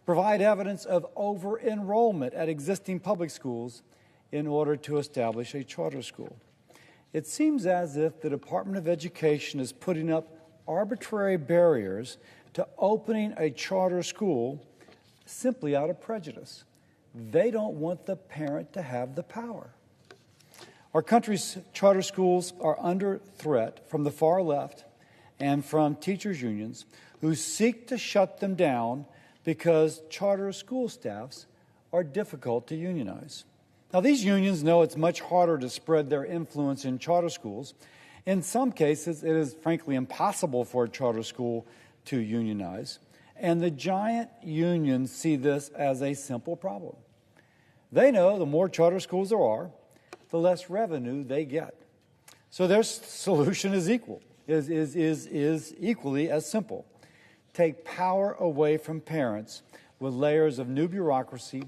provide evidence of over-enrollment at existing public schools in order to establish a charter school. It seems as if the Department of Education is putting up arbitrary barriers to opening a charter school simply out of prejudice. They don't want the parent to have the power. Our country's charter schools are under threat from the far left and from teachers' unions who seek to shut them down because charter school staffs are difficult to unionize. Now, these unions know it's much harder to spread their influence in charter schools. In some cases, it is frankly impossible for a charter school to unionize, and the giant unions see this as a simple problem. They know the more charter schools there are, the less revenue they get. So their solution is equally as simple. Take power away from parents with layers of new bureaucracy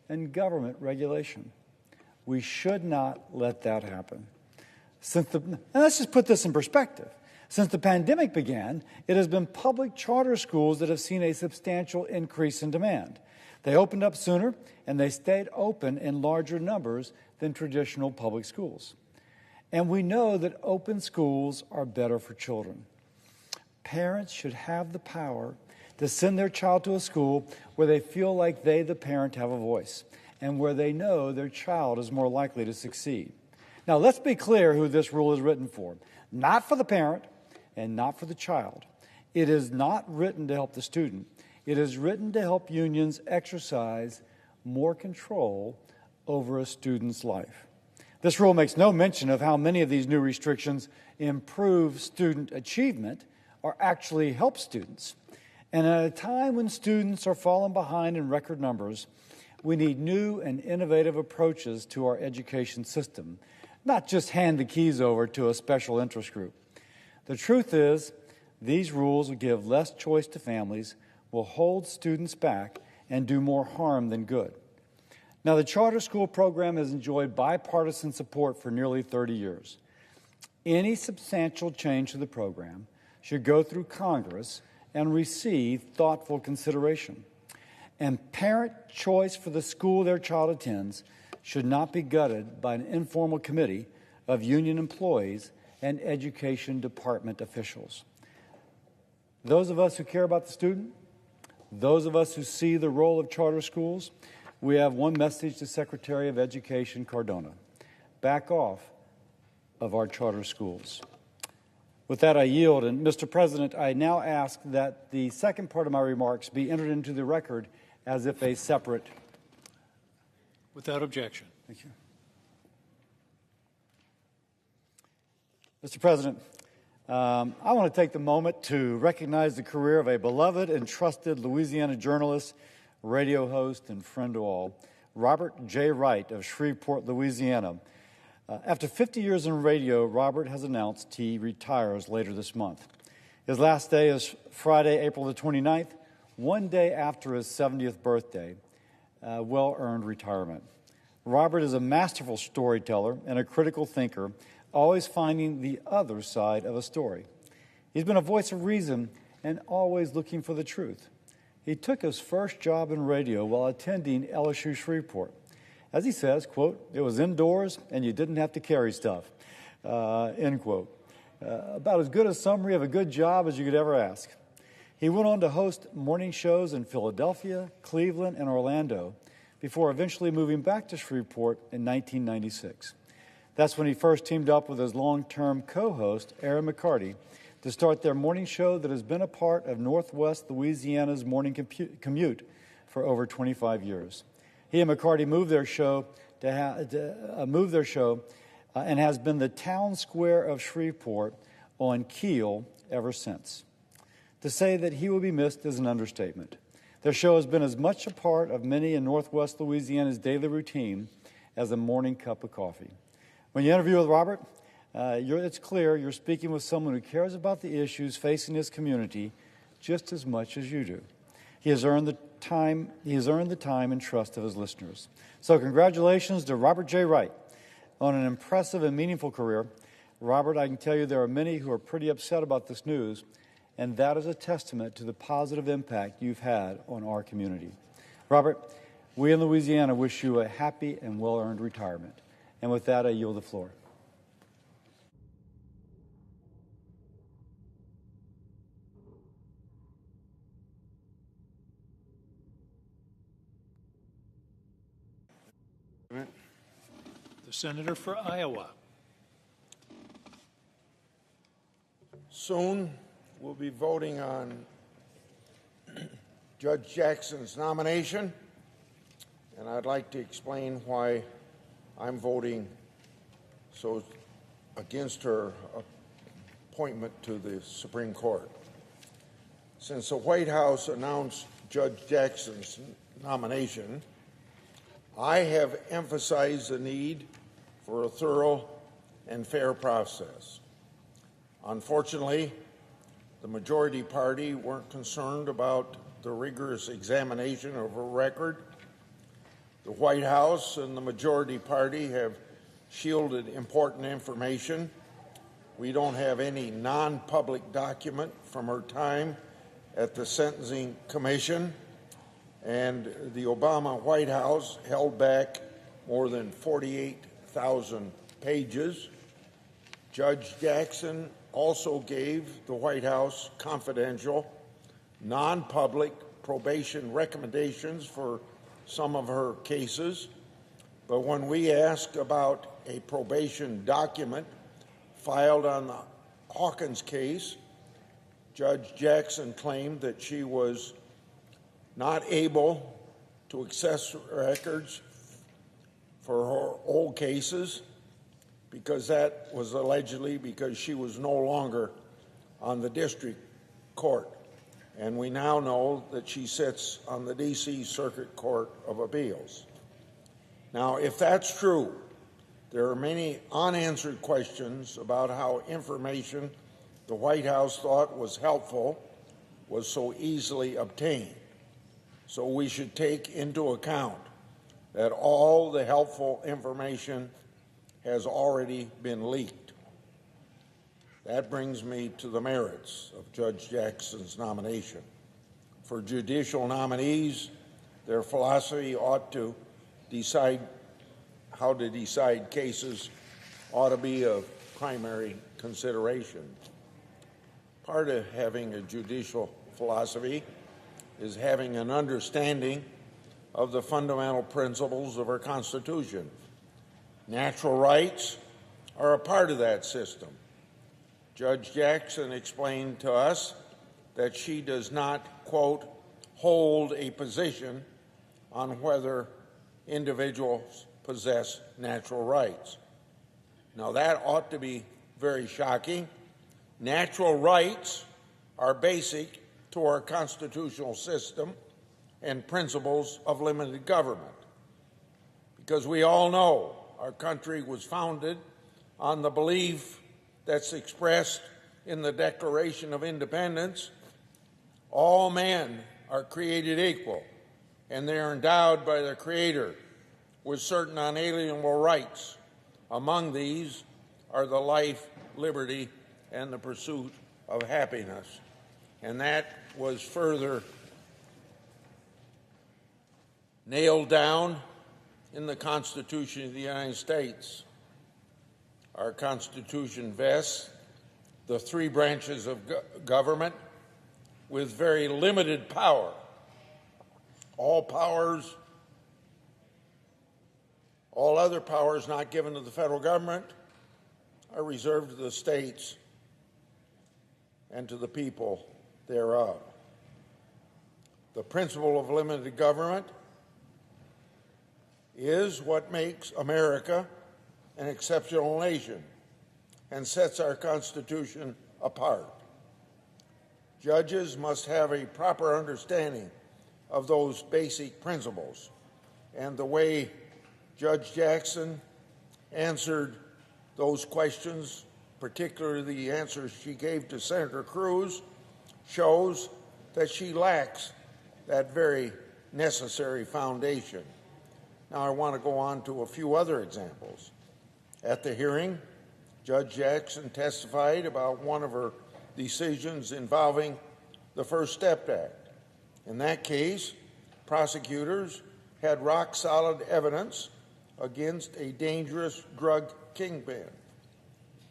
and government regulation. We should not let that happen. And let's just put this in perspective. Since the pandemic began, it has been public charter schools that have seen a substantial increase in demand. They opened up sooner, and they stayed open in larger numbers than traditional public schools. And we know that open schools are better for children. Parents should have the power to send their child to a school where they feel like they, the parent, have a voice, and where they know their child is more likely to succeed. Now, let's be clear who this rule is written for. Not for the parent and not for the child. It is not written to help the student. It is written to help unions exercise more control over a student's life. This rule makes no mention of how many of these new restrictions improve student achievement or actually help students. And at a time when students are falling behind in record numbers, we need new and innovative approaches to our education system, not just hand the keys over to a special interest group. The truth is, these rules will give less choice to families, will hold students back, and do more harm than good. Now, the charter school program has enjoyed bipartisan support for nearly 30 years. Any substantial change to the program should go through Congress and receive thoughtful consideration. And parent choice for the school their child attends should not be gutted by an informal committee of union employees and education department officials. Those of us who care about the student, those of us who see the role of charter schools, we have one message to Secretary of Education Cardona: back off of our charter schools. With that, I yield. And Mr. President, I now ask that the second part of my remarks be entered into the record as if a separate. Without objection. Thank you. Mr. President, I want to take the moment to recognize the career of a beloved and trusted Louisiana journalist, radio host, and friend to all, Robert J. Wright of Shreveport, Louisiana. After 50 years in radio, Robert has announced he retires later this month. His last day is Friday, April the 29th, one day after his 70th birthday, well-earned retirement. Robert is a masterful storyteller and a critical thinker, always finding the other side of a story. He's been a voice of reason and always looking for the truth. He took his first job in radio while attending LSU Shreveport. As he says, quote, "It was indoors and you didn't have to carry stuff," end quote. About as good a summary of a good job as you could ever ask. He went on to host morning shows in Philadelphia, Cleveland, and Orlando before eventually moving back to Shreveport in 1996. That's when he first teamed up with his long-term co-host, Aaron McCarty, to start their morning show that has been a part of Northwest Louisiana's morning commute for over 25 years. He and McCarty moved their show and has been the town square of Shreveport on Keel ever since. To say that he will be missed is an understatement. Their show has been as much a part of many in Northwest Louisiana's daily routine as a morning cup of coffee. When you interview with Robert, it's clear you're speaking with someone who cares about the issues facing his community just as much as you do. He has earned the time and trust of his listeners. So congratulations to Robert J. Wright on an impressive and meaningful career. Robert, I can tell you there are many who are pretty upset about this news, and that is a testament to the positive impact you've had on our community. Robert, we in Louisiana wish you a happy and well-earned retirement. And with that, I yield the floor. The senator for Iowa. Soon we'll be voting on Judge Jackson's nomination, and I'd like to explain why I'm voting against her appointment to the Supreme Court. Since the White House announced Judge Jackson's nomination, I have emphasized the need for a thorough and fair process. Unfortunately, the majority party weren't concerned about the rigorous examination of her record. The White House and the majority party have shielded important information. We don't have any non-public document from her time at the Sentencing Commission, and the Obama White House held back more than 48,000 pages. Judge Jackson also gave the White House confidential, non-public probation recommendations for some of her cases. But when we asked about a probation document filed on the Hawkins case, Judge Jackson claimed that she was not able to access records for her old cases because that was allegedly because she was no longer on the district court. And we now know that she sits on the D.C. Circuit Court of Appeals. Now, if that's true, there are many unanswered questions about how information the White House thought was helpful was so easily obtained. So we should take into account that all the helpful information has already been leaked. That brings me to the merits of Judge Jackson's nomination. For judicial nominees, their philosophy ought to decide how to decide cases ought to be of primary consideration. Part of having a judicial philosophy is having an understanding of the fundamental principles of our Constitution. Natural rights are a part of that system. Judge Jackson explained to us that she does not, quote, hold a position on whether individuals possess natural rights. Now, that ought to be very shocking. Natural rights are basic to our constitutional system and principles of limited government, because we all know our country was founded on the belief that's expressed in the Declaration of Independence: all men are created equal, and they are endowed by their Creator with certain unalienable rights. Among these are the life, liberty, and the pursuit of happiness. And that was further nailed down in the Constitution of the United States. Our Constitution vests the three branches of government with very limited power. All other powers not given to the federal government are reserved to the states and to the people thereof. The principle of limited government is what makes America an exceptional nation and sets our Constitution apart. Judges must have a proper understanding of those basic principles, and the way Judge Jackson answered those questions, particularly the answers she gave to Senator Cruz, shows that she lacks that very necessary foundation. Now, I want to go on to a few other examples. At the hearing, Judge Jackson testified about one of her decisions involving the First Step Act. In that case, prosecutors had rock-solid evidence against a dangerous drug kingpin.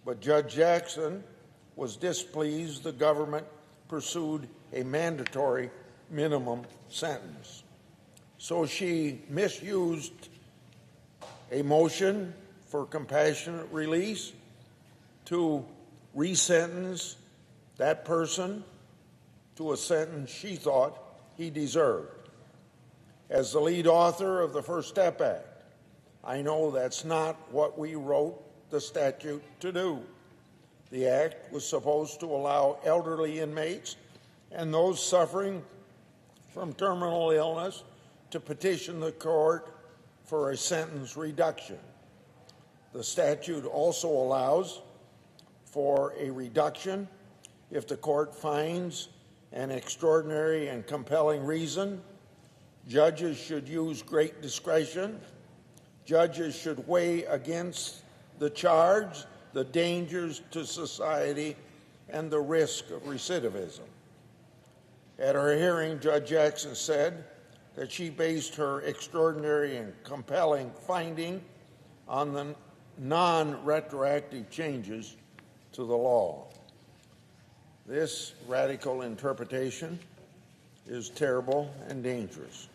But Judge Jackson was displeased the government pursued a mandatory minimum sentence. So she misused a motion for compassionate release to resentence that person to a sentence she thought he deserved. As the lead author of the First Step Act, I know that's not what we wrote the statute to do. The act was supposed to allow elderly inmates and those suffering from terminal illness to petition the court for a sentence reduction. The statute also allows for a reduction if the court finds an extraordinary and compelling reason. Judges should use great discretion. Judges should weigh against the charge the dangers to society and the risk of recidivism. At her hearing, Judge Jackson said that she based her extraordinary and compelling finding on the non-retroactive changes to the law. This radical interpretation is terrible and dangerous.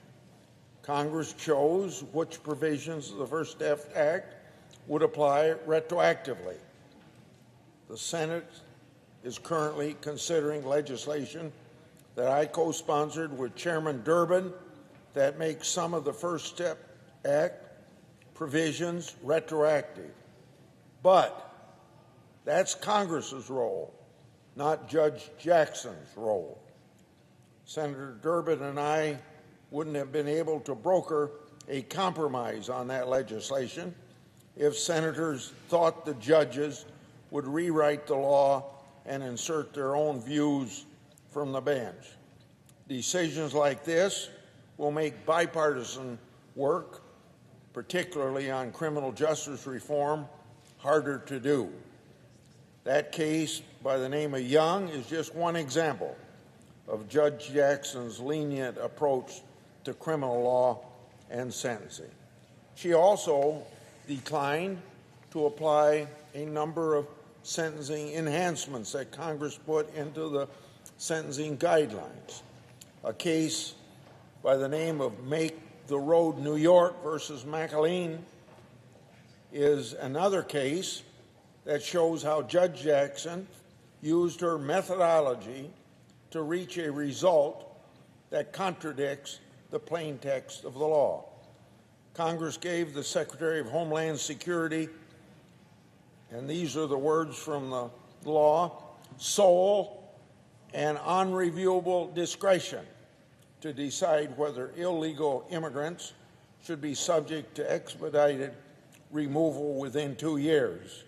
Congress chose which provisions of the First Step Act would apply retroactively. The Senate is currently considering legislation that I co-sponsored with Chairman Durbin that makes some of the First Step Act provisions retroactive. But that's Congress's role, not Judge Jackson's role. Senator Durbin and I wouldn't have been able to broker a compromise on that legislation if senators thought the judges would rewrite the law and insert their own views from the bench. Decisions like this will make bipartisan work, particularly on criminal justice reform, harder to do. That case by the name of Young is just one example of Judge Jackson's lenient approach to criminal law and sentencing. She also declined to apply a number of sentencing enhancements that Congress put into the sentencing guidelines. A case by the name of Make the Road New York versus McAleen is another case that shows how Judge Jackson used her methodology to reach a result that contradicts the plain text of the law. Congress gave the Secretary of Homeland Security, and these are the words from the law, sole and unreviewable discretion to decide whether illegal immigrants should be subject to expedited removal within 2 years.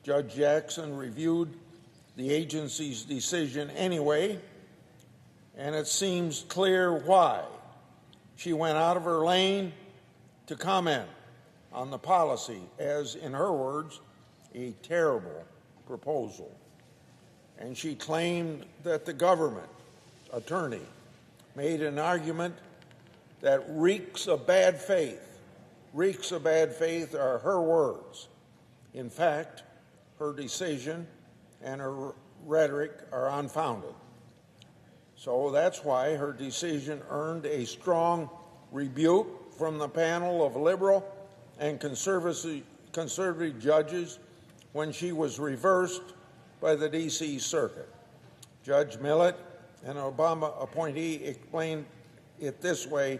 Judge Jackson reviewed the agency's decision anyway, and it seems clear why. She went out of her lane to comment on the policy as, in her words, a terrible proposal. And she claimed that the government attorney made an argument that reeks of bad faith. Reeks of bad faith are her words. In fact, her decision and her rhetoric are unfounded. So that's why her decision earned a strong rebuke from the panel of liberal and conservative judges when she was reversed by the D.C. Circuit. Judge Millett, an Obama appointee, explained it this way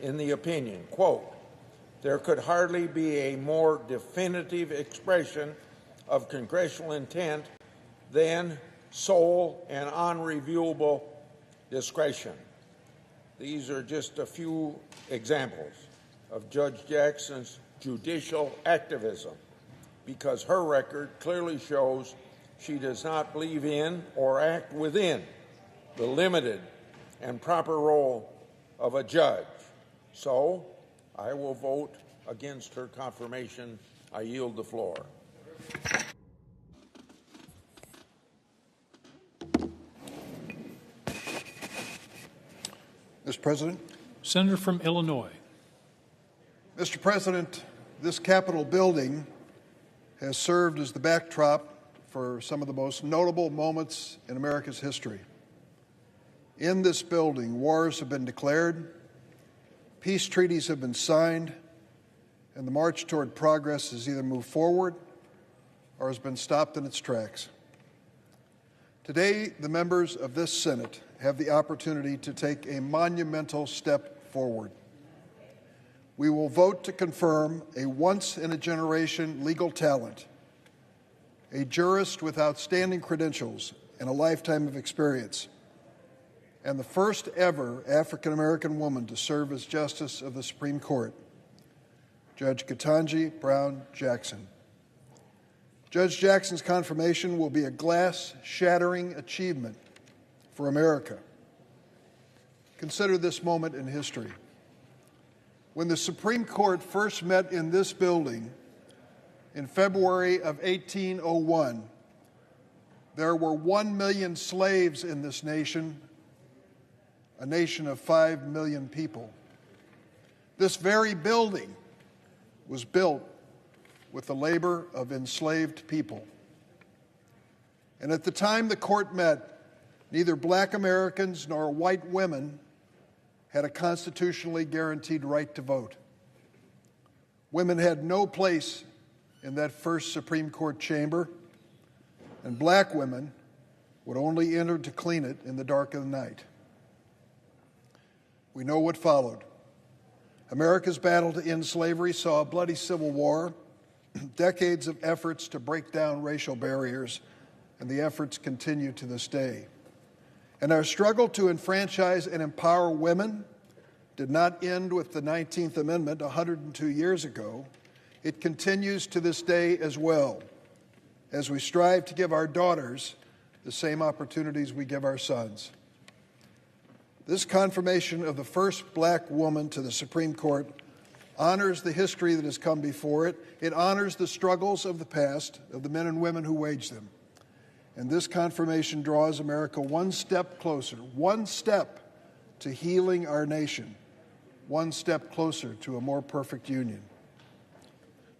in the opinion, quote, "There could hardly be a more definitive expression of congressional intent than sole and unreviewable discretion." These are just a few examples of Judge Jackson's judicial activism, because her record clearly shows she does not believe in or act within the limited and proper role of a judge. So I will vote against her confirmation. I yield the floor. Mr. President. Senator from Illinois. Mr. President, this Capitol building has served as the backdrop for some of the most notable moments in America's history. In this building, wars have been declared, peace treaties have been signed, and the march toward progress has either moved forward or has been stopped in its tracks. Today, the members of this Senate have the opportunity to take a monumental step forward. We will vote to confirm a once-in-a-generation legal talent, a jurist with outstanding credentials and a lifetime of experience, and the first ever African-American woman to serve as Justice of the Supreme Court, Judge Ketanji Brown Jackson. Judge Jackson's confirmation will be a glass-shattering achievement for America. Consider this moment in history. When the Supreme Court first met in this building in February of 1801, there were 1 million slaves in this nation, a nation of 5 million people. This very building was built with the labor of enslaved people. And at the time the court met, neither black Americans nor white women had a constitutionally guaranteed right to vote. Women had no place in that first Supreme Court chamber, and black women would only enter to clean it in the dark of the night. We know what followed. America's battle to end slavery saw a bloody civil war, decades of efforts to break down racial barriers, and the efforts continue to this day. And our struggle to enfranchise and empower women did not end with the 19th Amendment 102 years ago. It continues to this day as well, as we strive to give our daughters the same opportunities we give our sons. This confirmation of the first black woman to the Supreme Court honors the history that has come before it. It honors the struggles of the past, of the men and women who waged them. And this confirmation draws America one step closer, one step to healing our nation, one step closer to a more perfect union.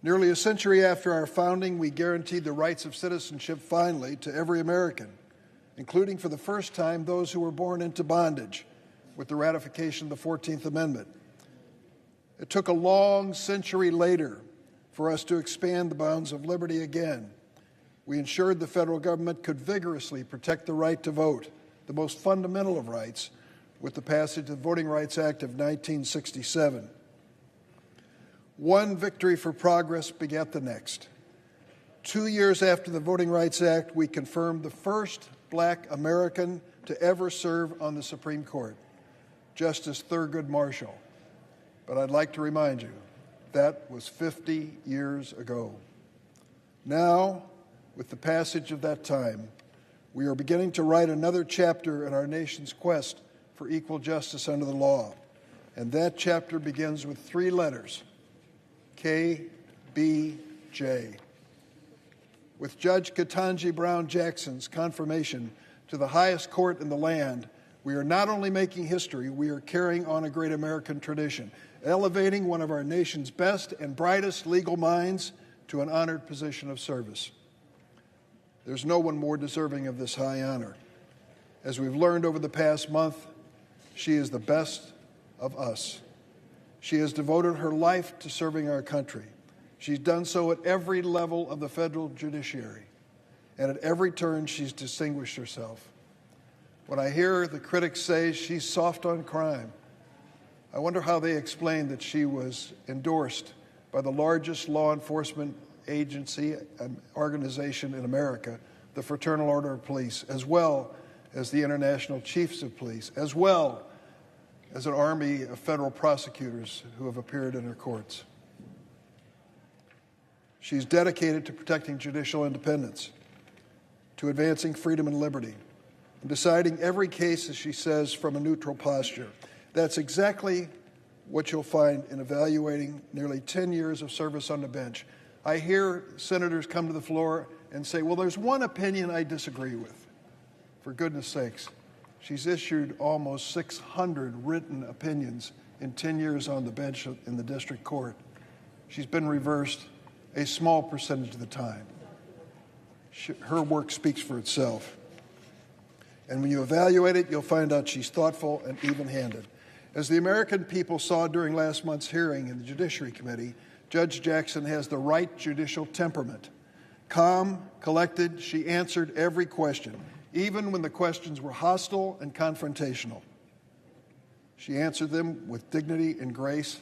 Nearly a century after our founding, we guaranteed the rights of citizenship finally to every American, including for the first time those who were born into bondage with the ratification of the 14th Amendment. It took a long century later for us to expand the bounds of liberty again. We ensured the federal government could vigorously protect the right to vote, the most fundamental of rights, with the passage of the Voting Rights Act of 1967. One victory for progress begat the next. 2 years after the Voting Rights Act, we confirmed the first black American to ever serve on the Supreme Court, Justice Thurgood Marshall. But I'd like to remind you, That was 50 years ago. Now, with the passage of that time, we are beginning to write another chapter in our nation's quest for equal justice under the law. And that chapter begins with 3 letters, KBJ. With Judge Ketanji Brown Jackson's confirmation to the highest court in the land, we are not only making history, we are carrying on a great American tradition, elevating one of our nation's best and brightest legal minds to an honored position of service. There's no one more deserving of this high honor. As we've learned over the past month, she is the best of us. She has devoted her life to serving our country. She's done so at every level of the federal judiciary, and at every turn she's distinguished herself. When I hear the critics say she's soft on crime, I wonder how they explain that she was endorsed by the largest law enforcement agency and organization in America, the Fraternal Order of Police, as well as the International Chiefs of Police, as well as an army of federal prosecutors who have appeared in her courts. She's dedicated to protecting judicial independence, to advancing freedom and liberty, and deciding every case, as she says, from a neutral posture. That's exactly what you'll find in evaluating nearly 10 years of service on the bench. I hear senators come to the floor and say, well, there's one opinion I disagree with. For goodness sakes, she's issued almost 600 written opinions in 10 years on the bench in the district court. She's been reversed a small percentage of the time. Her work speaks for itself. And when you evaluate it, you'll find out she's thoughtful and even-handed. As the American people saw during last month's hearing in the Judiciary Committee, Judge Jackson has the right judicial temperament. Calm, collected, she answered every question, even when the questions were hostile and confrontational. She answered them with dignity and grace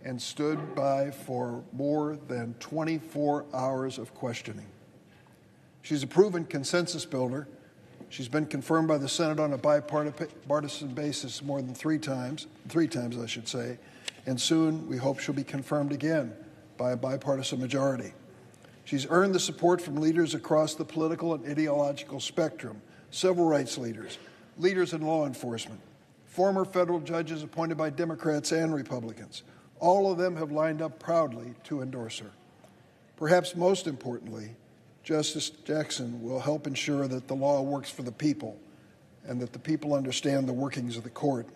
and stood by for more than 24 hours of questioning. She's a proven consensus builder. She's been confirmed by the Senate on a bipartisan basis more than three times, I should say, and soon we hope she'll be confirmed again by a bipartisan majority. She's earned the support from leaders across the political and ideological spectrum, civil rights leaders, leaders in law enforcement, former federal judges appointed by Democrats and Republicans. All of them have lined up proudly to endorse her. Perhaps most importantly, Justice Jackson will help ensure that the law works for the people and that the people understand the workings of the court.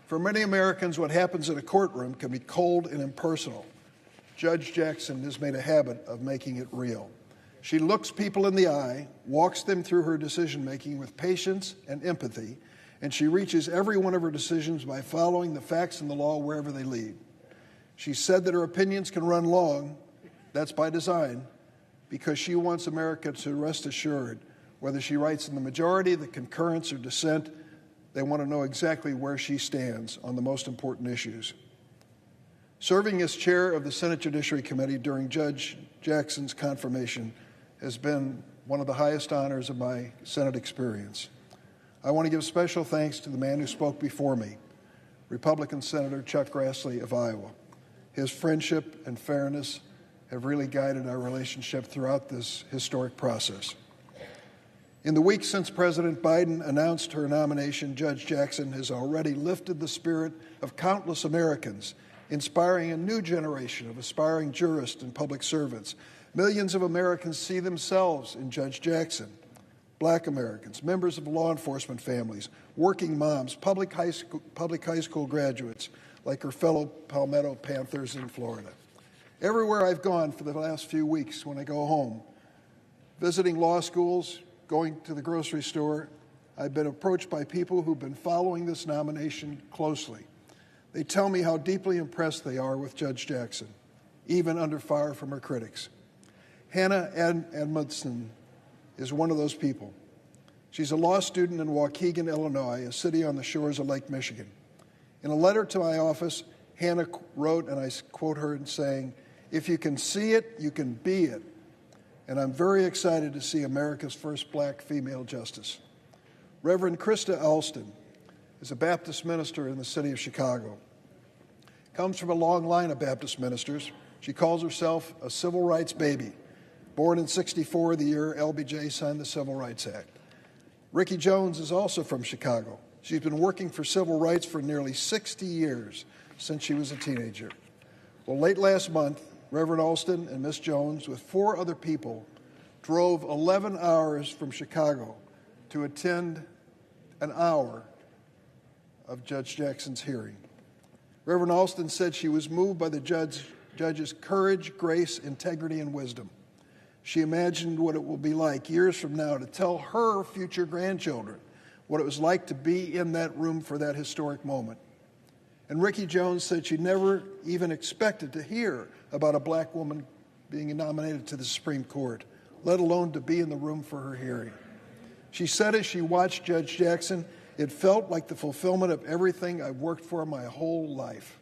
For many Americans, what happens in a courtroom can be cold and impersonal. Judge Jackson has made a habit of making it real. She looks people in the eye, walks them through her decision-making with patience and empathy, and she reaches every one of her decisions by following the facts and the law wherever they lead. She said that her opinions can run long. That's by design, because she wants America to rest assured, whether she writes in the majority, the concurrence, or dissent, they want to know exactly where she stands on the most important issues. Serving as chair of the Senate Judiciary Committee during Judge Jackson's confirmation has been one of the highest honors of my Senate experience. I want to give special thanks to the man who spoke before me, Republican Senator Chuck Grassley of Iowa. His friendship and fairness have really guided our relationship throughout this historic process. In the weeks since President Biden announced her nomination, Judge Jackson has already lifted the spirit of countless Americans, inspiring a new generation of aspiring jurists and public servants. Millions of Americans see themselves in Judge Jackson. Black Americans, members of law enforcement families, working moms, public high school graduates, like her fellow Palmetto Panthers in Florida. Everywhere I've gone for the last few weeks when I go home, visiting law schools, going to the grocery store, I've been approached by people who've been following this nomination closely. They tell me how deeply impressed they are with Judge Jackson, even under fire from her critics. Hannah Edmondson is one of those people. She's a law student in Waukegan, Illinois, a city on the shores of Lake Michigan. In a letter to my office, Hannah wrote, and I quote her in saying, "If you can see it, you can be it." And I'm very excited to see America's first black female justice. Reverend Krista Alston is a Baptist minister in the city of Chicago. Comes from a long line of Baptist ministers. She calls herself a civil rights baby. Born in '64, the year LBJ signed the Civil Rights Act. Ricky Jones is also from Chicago. She's been working for civil rights for nearly 60 years, since she was a teenager. Well, late last month, Reverend Alston and Miss Jones, with 4 other people, drove 11 hours from Chicago to attend an hour of Judge Jackson's hearing. Reverend Alston said she was moved by the judge's courage, grace, integrity, and wisdom. She imagined what it will be like years from now to tell her future grandchildren what it was like to be in that room for that historic moment. And Ricky Jones said she never even expected to hear about a black woman being nominated to the Supreme Court, let alone to be in the room for her hearing. She said as she watched Judge Jackson, "It felt like the fulfillment of everything I've worked for my whole life."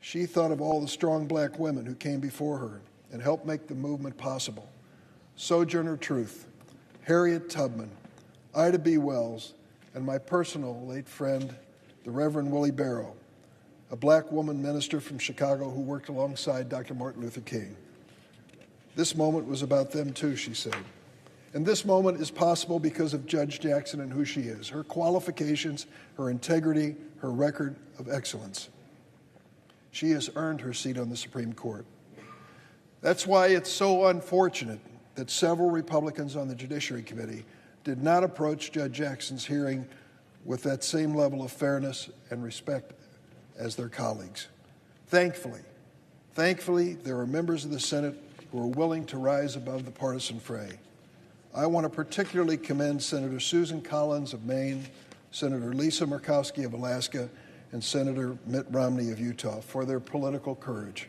She thought of all the strong black women who came before her and helped make the movement possible. Sojourner Truth, Harriet Tubman, Ida B. Wells, and my personal late friend, the Reverend Willie Barrow, a black woman minister from Chicago who worked alongside Dr. Martin Luther King. This moment was about them too, she said. And this moment is possible because of Judge Jackson and who she is, her qualifications, her integrity, her record of excellence. She has earned her seat on the Supreme Court. That's why it's so unfortunate that several Republicans on the Judiciary Committee did not approach Judge Jackson's hearing with that same level of fairness and respect as their colleagues. Thankfully, there are members of the Senate who are willing to rise above the partisan fray. I want to particularly commend Senator Susan Collins of Maine, Senator Lisa Murkowski of Alaska, and Senator Mitt Romney of Utah for their political courage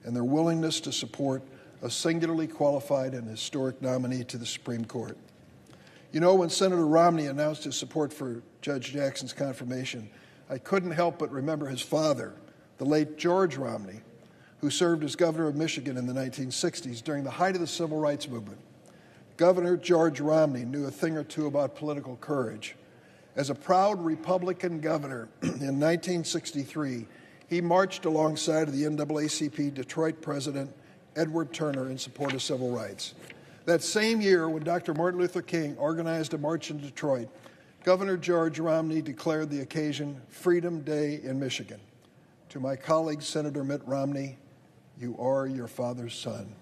and their willingness to support a singularly qualified and historic nominee to the Supreme Court. You know, when Senator Romney announced his support for Judge Jackson's confirmation, I couldn't help but remember his father, the late George Romney, who served as governor of Michigan in the 1960s during the height of the civil rights movement. Governor George Romney knew a thing or two about political courage. As a proud Republican governor in 1963, he marched alongside of the NAACP Detroit president Edward Turner in support of civil rights. That same year, when Dr. Martin Luther King organized a march in Detroit, Governor George Romney declared the occasion Freedom Day in Michigan. To my colleague, Senator Mitt Romney, you are your father's son.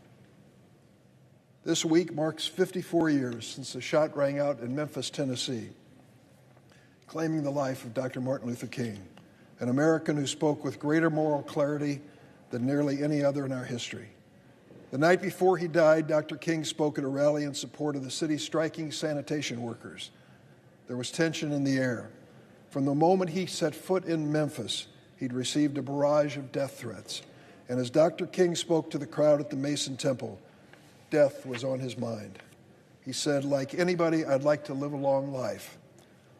This week marks 54 years since the shot rang out in Memphis, Tennessee, claiming the life of Dr. Martin Luther King, an American who spoke with greater moral clarity than nearly any other in our history. The night before he died, Dr. King spoke at a rally in support of the city's striking sanitation workers. There was tension in the air. From the moment he set foot in Memphis, he'd received a barrage of death threats. And as Dr. King spoke to the crowd at the Mason Temple, death was on his mind. He said, "Like anybody, I'd like to live a long life.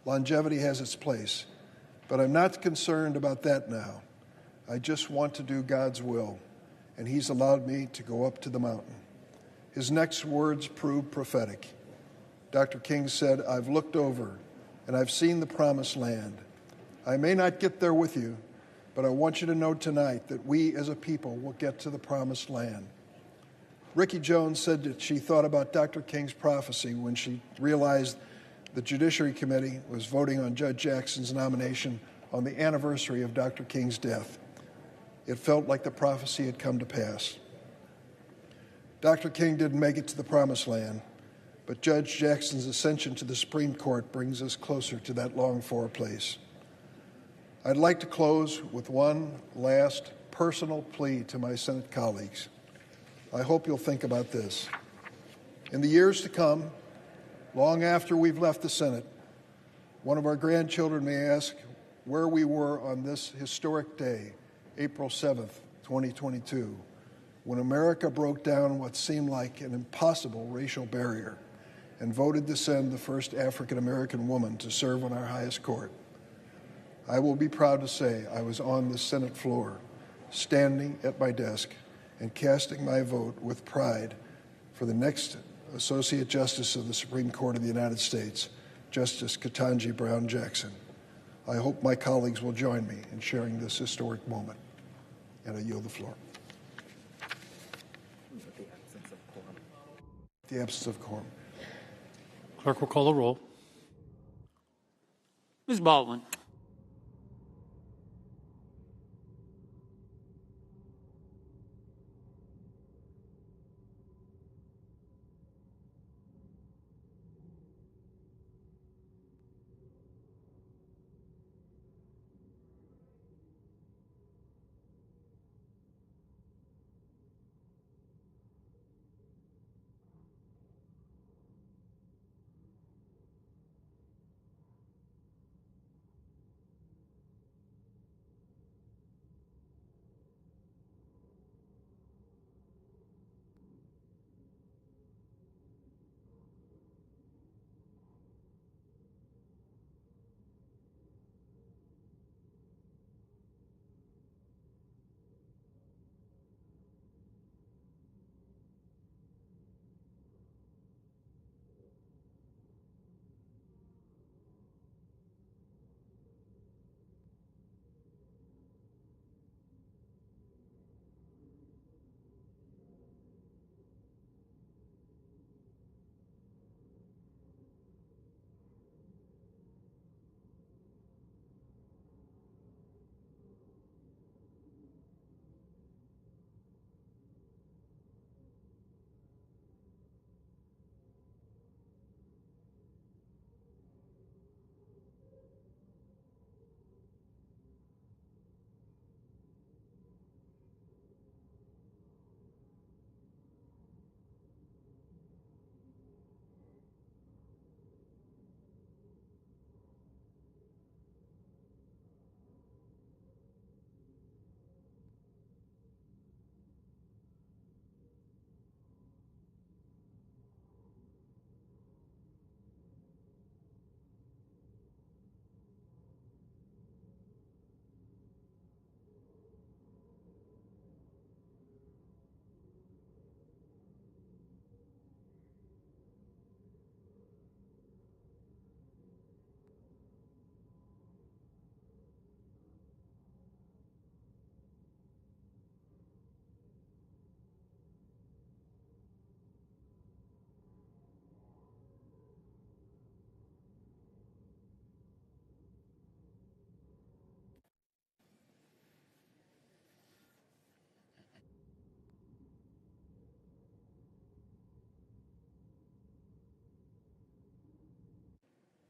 Longevity has its place, but I'm not concerned about that now. I just want to do God's will, and he's allowed me to go up to the mountain." His next words proved prophetic. Dr. King said, "I've looked over, and I've seen the promised land. I may not get there with you, but I want you to know tonight that we as a people will get to the promised land." Ricky Jones said that she thought about Dr. King's prophecy when she realized the Judiciary Committee was voting on Judge Jackson's nomination on the anniversary of Dr. King's death. It felt like the prophecy had come to pass. Dr. King didn't make it to the promised land, but Judge Jackson's ascension to the Supreme Court brings us closer to that longed-for place. I'd like to close with one last personal plea to my Senate colleagues. I hope you'll think about this. In the years to come, long after we've left the Senate, one of our grandchildren may ask where we were on this historic day, April 7th, 2022, when America broke down what seemed like an impossible racial barrier and voted to send the first African-American woman to serve on our highest court. I will be proud to say I was on the Senate floor, standing at my desk and casting my vote with pride for the next Associate Justice of the Supreme Court of the United States, Justice Ketanji Brown Jackson. I hope my colleagues will join me in sharing this historic moment. And I yield the floor. The absence of quorum. Clerk will call the roll. Ms. Baldwin.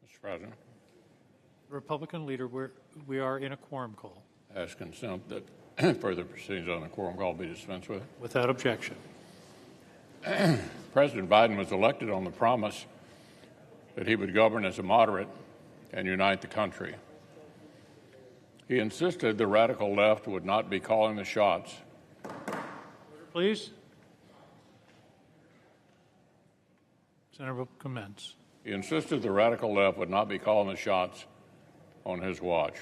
Mr. President. Republican leader, we are in a quorum call. Ask consent that further proceedings on the quorum call be dispensed with. Without objection. President Biden was elected on the promise that he would govern as a moderate and unite the country. He insisted the radical left would not be calling the shots. Please. Senator will commence. He insisted the radical left would not be calling the shots on his watch.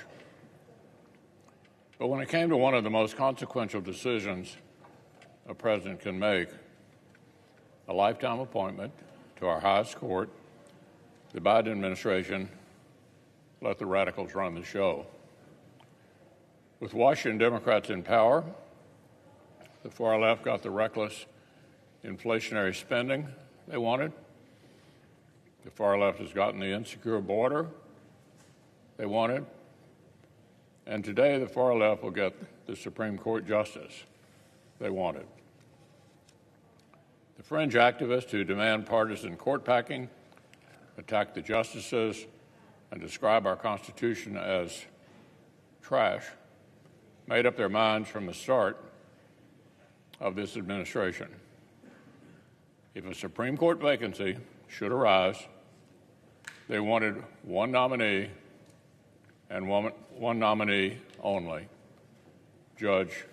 But when it came to one of the most consequential decisions a president can make, a lifetime appointment to our highest court, the Biden administration let the radicals run the show. With Washington Democrats in power, the far left got the reckless inflationary spending they wanted. The far left has gotten the insecure border they wanted. And today, the far left will get the Supreme Court justice they wanted. The fringe activists who demand partisan court packing, attack the justices, and describe our Constitution as trash made up their minds from the start of this administration. If a Supreme Court vacancy should arise, they wanted one nominee and one nominee only, Judge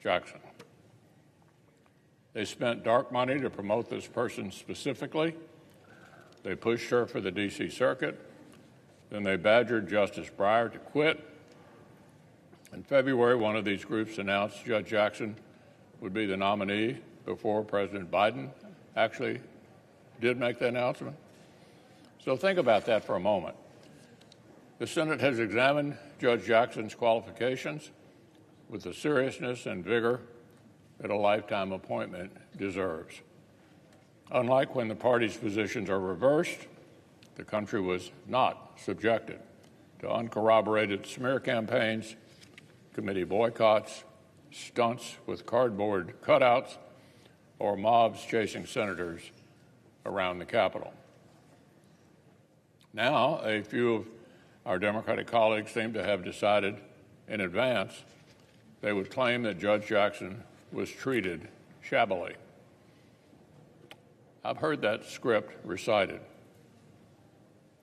Jackson. They spent dark money to promote this person specifically. They pushed her for the D.C. Circuit. Then they badgered Justice Breyer to quit. In February, one of these groups announced Judge Jackson would be the nominee before President Biden actually did make the announcement. So think about that for a moment. The Senate has examined Judge Jackson's qualifications with the seriousness and vigor that a lifetime appointment deserves. Unlike when the parties' positions are reversed, the country was not subjected to uncorroborated smear campaigns, committee boycotts, stunts with cardboard cutouts, or mobs chasing senators around the Capitol. Now, a few of our Democratic colleagues seem to have decided in advance they would claim that Judge Jackson was treated shabbily. I've heard that script recited,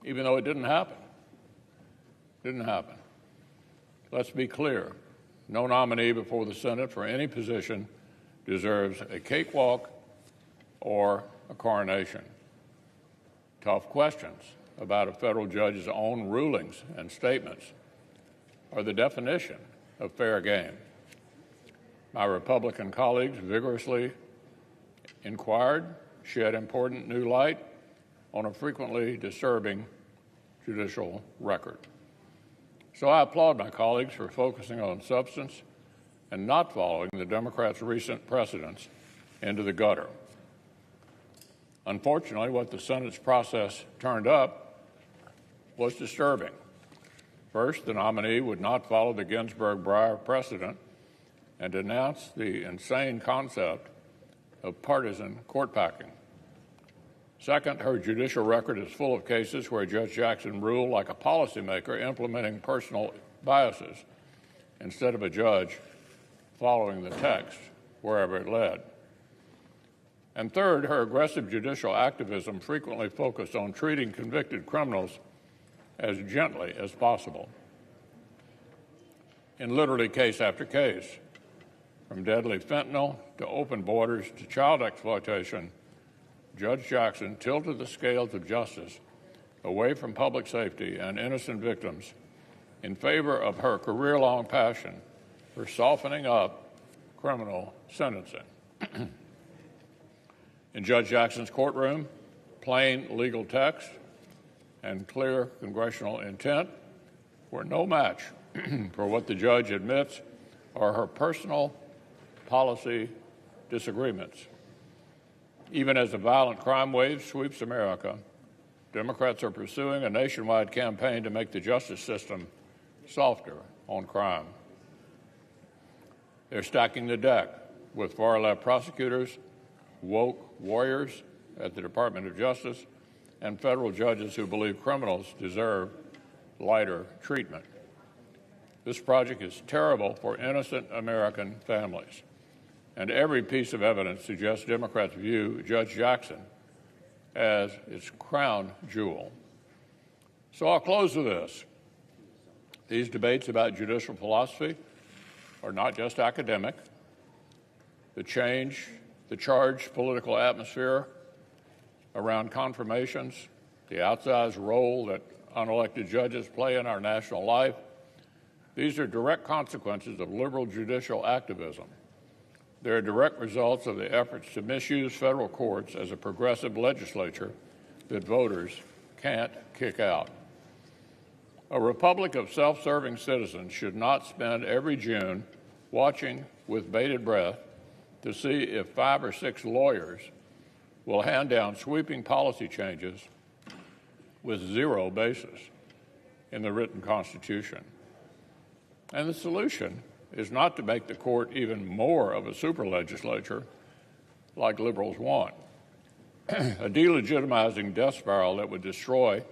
even though it didn't happen. Didn't happen. Let's be clear. No nominee before the Senate for any position deserves a cakewalk or a coronation. Tough questions about a federal judge's own rulings and statements are the definition of fair game. My Republican colleagues vigorously inquired, shed important new light on a frequently disturbing judicial record. So I applaud my colleagues for focusing on substance and not following the Democrats' recent precedents into the gutter. Unfortunately, what the Senate's process turned up was disturbing. First, the nominee would not follow the Ginsburg-Breyer precedent and denounced the insane concept of partisan court packing. Second, her judicial record is full of cases where Judge Jackson ruled like a policymaker implementing personal biases instead of a judge following the text wherever it led. And third, her aggressive judicial activism frequently focused on treating convicted criminals as gently as possible. In literally case after case, from deadly fentanyl to open borders to child exploitation, Judge Jackson tilted the scales of justice away from public safety and innocent victims in favor of her career-long passion for softening up criminal sentencing. In Judge Jackson's courtroom, plain legal text and clear congressional intent were no match for what the judge admits are her personal policy disagreements. Even as a violent crime wave sweeps America, Democrats are pursuing a nationwide campaign to make the justice system softer on crime. They're stacking the deck with far-left prosecutors, woke warriors at the Department of Justice, and federal judges who believe criminals deserve lighter treatment. This project is terrible for innocent American families, and every piece of evidence suggests Democrats view Judge Jackson as its crown jewel. So I'll close with this. These debates about judicial philosophy are not just academic. The charged political atmosphere around confirmations, the outsized role that unelected judges play in our national life, these are direct consequences of liberal judicial activism. They are direct results of the efforts to misuse federal courts as a progressive legislature that voters can't kick out. A republic of self-serving citizens should not spend every June watching with bated breath to see if 5 or 6 lawyers will hand down sweeping policy changes with zero basis in the written Constitution. And the solution is not to make the court even more of a super legislature like liberals want, a delegitimizing death spiral that would destroy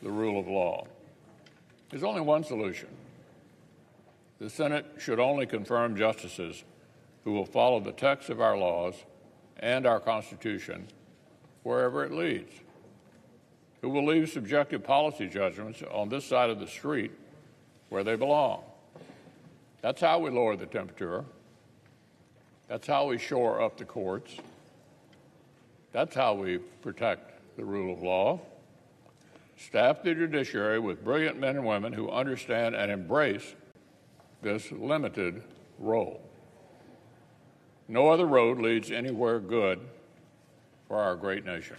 the rule of law. There's only one solution. The Senate should only confirm justices who will follow the text of our laws and our Constitution wherever it leads, who will leave subjective policy judgments on this side of the street where they belong. That's how we lower the temperature. That's how we shore up the courts. That's how we protect the rule of law. Staff the judiciary with brilliant men and women who understand and embrace this limited role. No other road leads anywhere good for our great nation.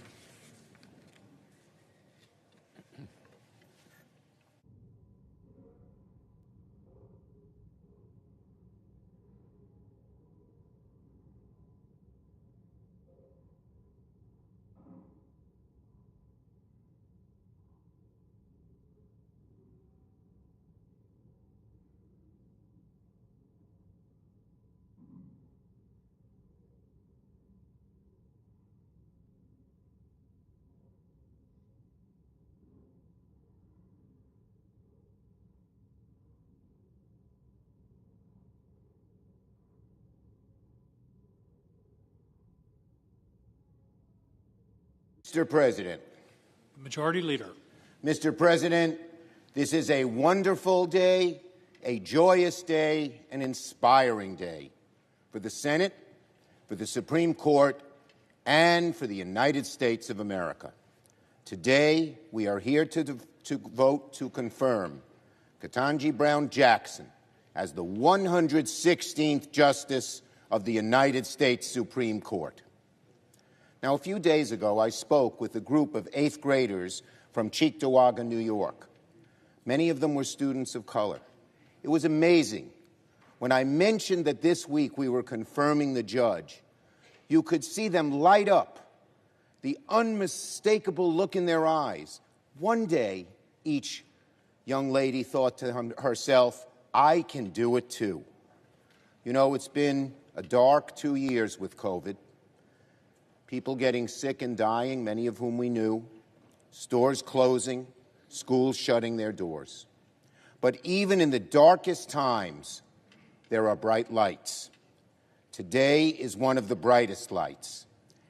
Mr. President. Majority Leader. Mr. President, this is a wonderful day, a joyous day, an inspiring day for the Senate, for the Supreme Court, and for the United States of America. Today, we are here to vote to confirm Ketanji Brown Jackson as the 116th Justice of the United States Supreme Court. Now, a few days ago, I spoke with a group of 8th graders from Cheektowaga, New York. Many of them were students of color. It was amazing. When I mentioned that this week we were confirming the judge, you could see them light up, the unmistakable look in their eyes. One day, each young lady thought to herself, I can do it too. You know, it's been a dark 2 years with COVID. People getting sick and dying, many of whom we knew, stores closing, schools shutting their doors. But even in the darkest times, there are bright lights. Today is one of the brightest lights,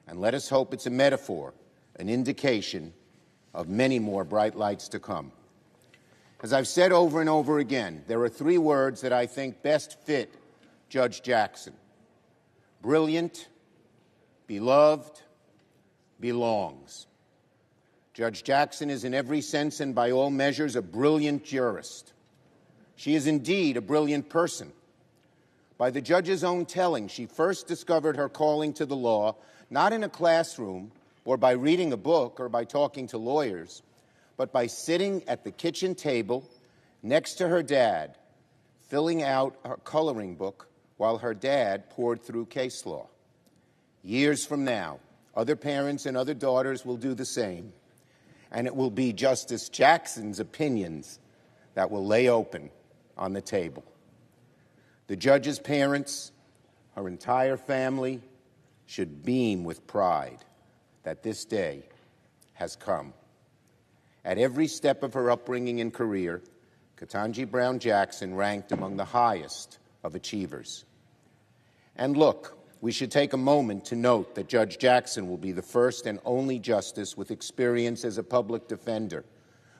and let us hope it's a metaphor, an indication of many more bright lights to come. As I've said over and over again, there are 3 words that I think best fit Judge Jackson: brilliant, beloved, belongs. Judge Jackson is in every sense and by all measures a brilliant jurist. She is indeed a brilliant person. By the judge's own telling, she first discovered her calling to the law not in a classroom or by reading a book or by talking to lawyers, but by sitting at the kitchen table next to her dad, filling out her coloring book while her dad poured through case law. Years from now, other parents and other daughters will do the same, and it will be Justice Jackson's opinions that will lay open on the table. The judge's parents, her entire family, should beam with pride that this day has come. At every step of her upbringing and career, Ketanji Brown Jackson ranked among the highest of achievers. And look, we should take a moment to note that Judge Jackson will be the first and only justice with experience as a public defender.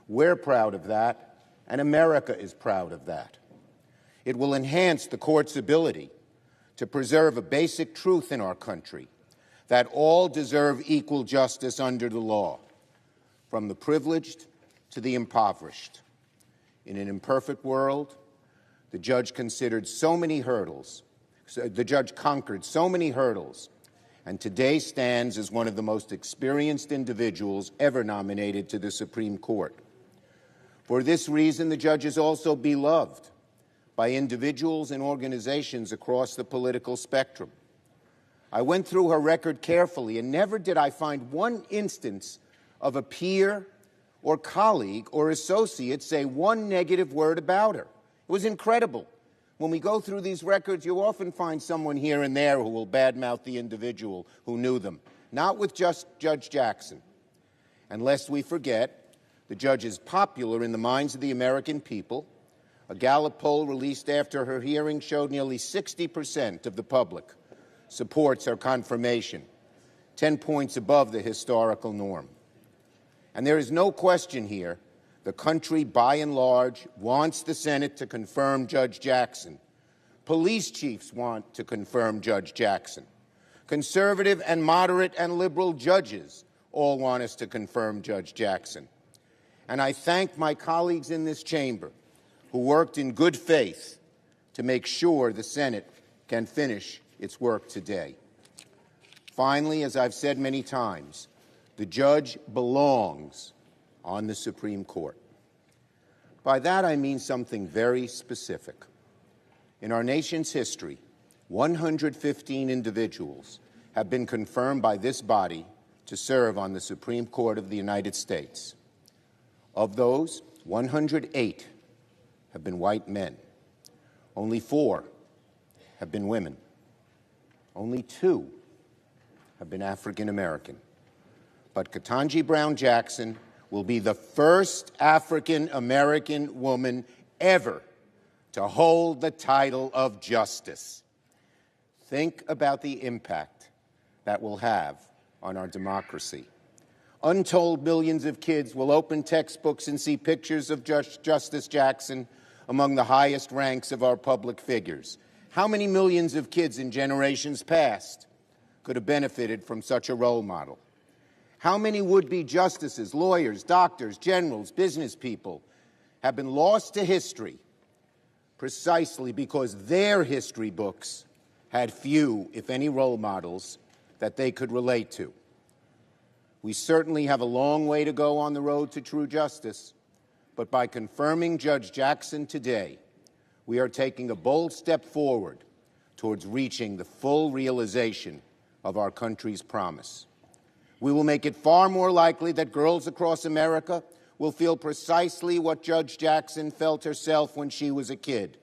We're proud of that, and America is proud of that. It will enhance the court's ability to preserve a basic truth in our country, that all deserve equal justice under the law, from the privileged to the impoverished. In an imperfect world, the judge conquered so many hurdles, and today stands as one of the most experienced individuals ever nominated to the Supreme Court. For this reason, the judge is also beloved by individuals and organizations across the political spectrum. I went through her record carefully, and never did I find one instance of a peer or colleague or associate say one negative word about her. It was incredible. When we go through these records, you often find someone here and there who will badmouth the individual who knew them. Not with just Judge Jackson. And lest we forget, the judge is popular in the minds of the American people. A Gallup poll released after her hearing showed nearly 60% of the public supports her confirmation, 10 points above the historical norm. And there is no question here, the country, by and large, wants the Senate to confirm Judge Jackson. Police chiefs want to confirm Judge Jackson. Conservative and moderate and liberal judges all want us to confirm Judge Jackson. And I thank my colleagues in this chamber who worked in good faith to make sure the Senate can finish its work today. Finally, as I've said many times, the judge belongs on the Supreme Court. By that, I mean something very specific. In our nation's history, 115 individuals have been confirmed by this body to serve on the Supreme Court of the United States. Of those, 108 have been white men. Only 4 have been women. Only 2 have been African American. But Ketanji Brown Jackson will be the first African American woman ever to hold the title of justice. Think about the impact that will have on our democracy. Untold millions of kids will open textbooks and see pictures of Justice Jackson among the highest ranks of our public figures. How many millions of kids in generations past could have benefited from such a role model? How many would-be justices, lawyers, doctors, generals, business people have been lost to history precisely because their history books had few, if any, role models that they could relate to? We certainly have a long way to go on the road to true justice, but by confirming Judge Jackson today, we are taking a bold step forward towards reaching the full realization of our country's promise. We will make it far more likely that girls across America will feel precisely what Judge Jackson felt herself when she was a kid.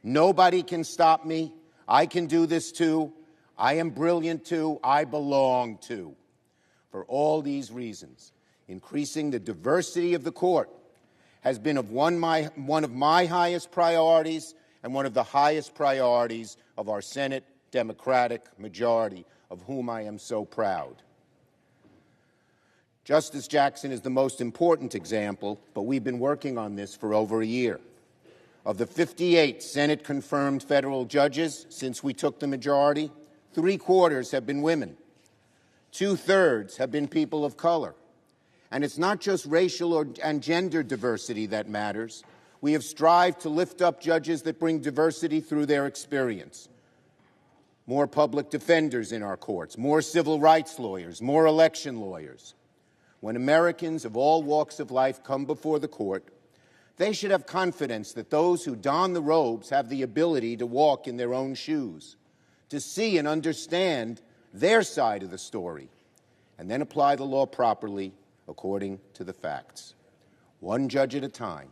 Nobody can stop me. I can do this too. I am brilliant too. I belong too. For all these reasons, increasing the diversity of the court has been one of my highest priorities and one of the highest priorities of our Senate Democratic majority, of whom I am so proud. Justice Jackson is the most important example, but we've been working on this for over a year. Of the 58 Senate-confirmed federal judges since we took the majority, 3/4 have been women. 2/3 have been people of color. And it's not just racial and gender diversity that matters. We have strived to lift up judges that bring diversity through their experience. More public defenders in our courts, more civil rights lawyers, more election lawyers. When Americans of all walks of life come before the court, they should have confidence that those who don the robes have the ability to walk in their own shoes, to see and understand their side of the story, and then apply the law properly according to the facts. One judge at a time,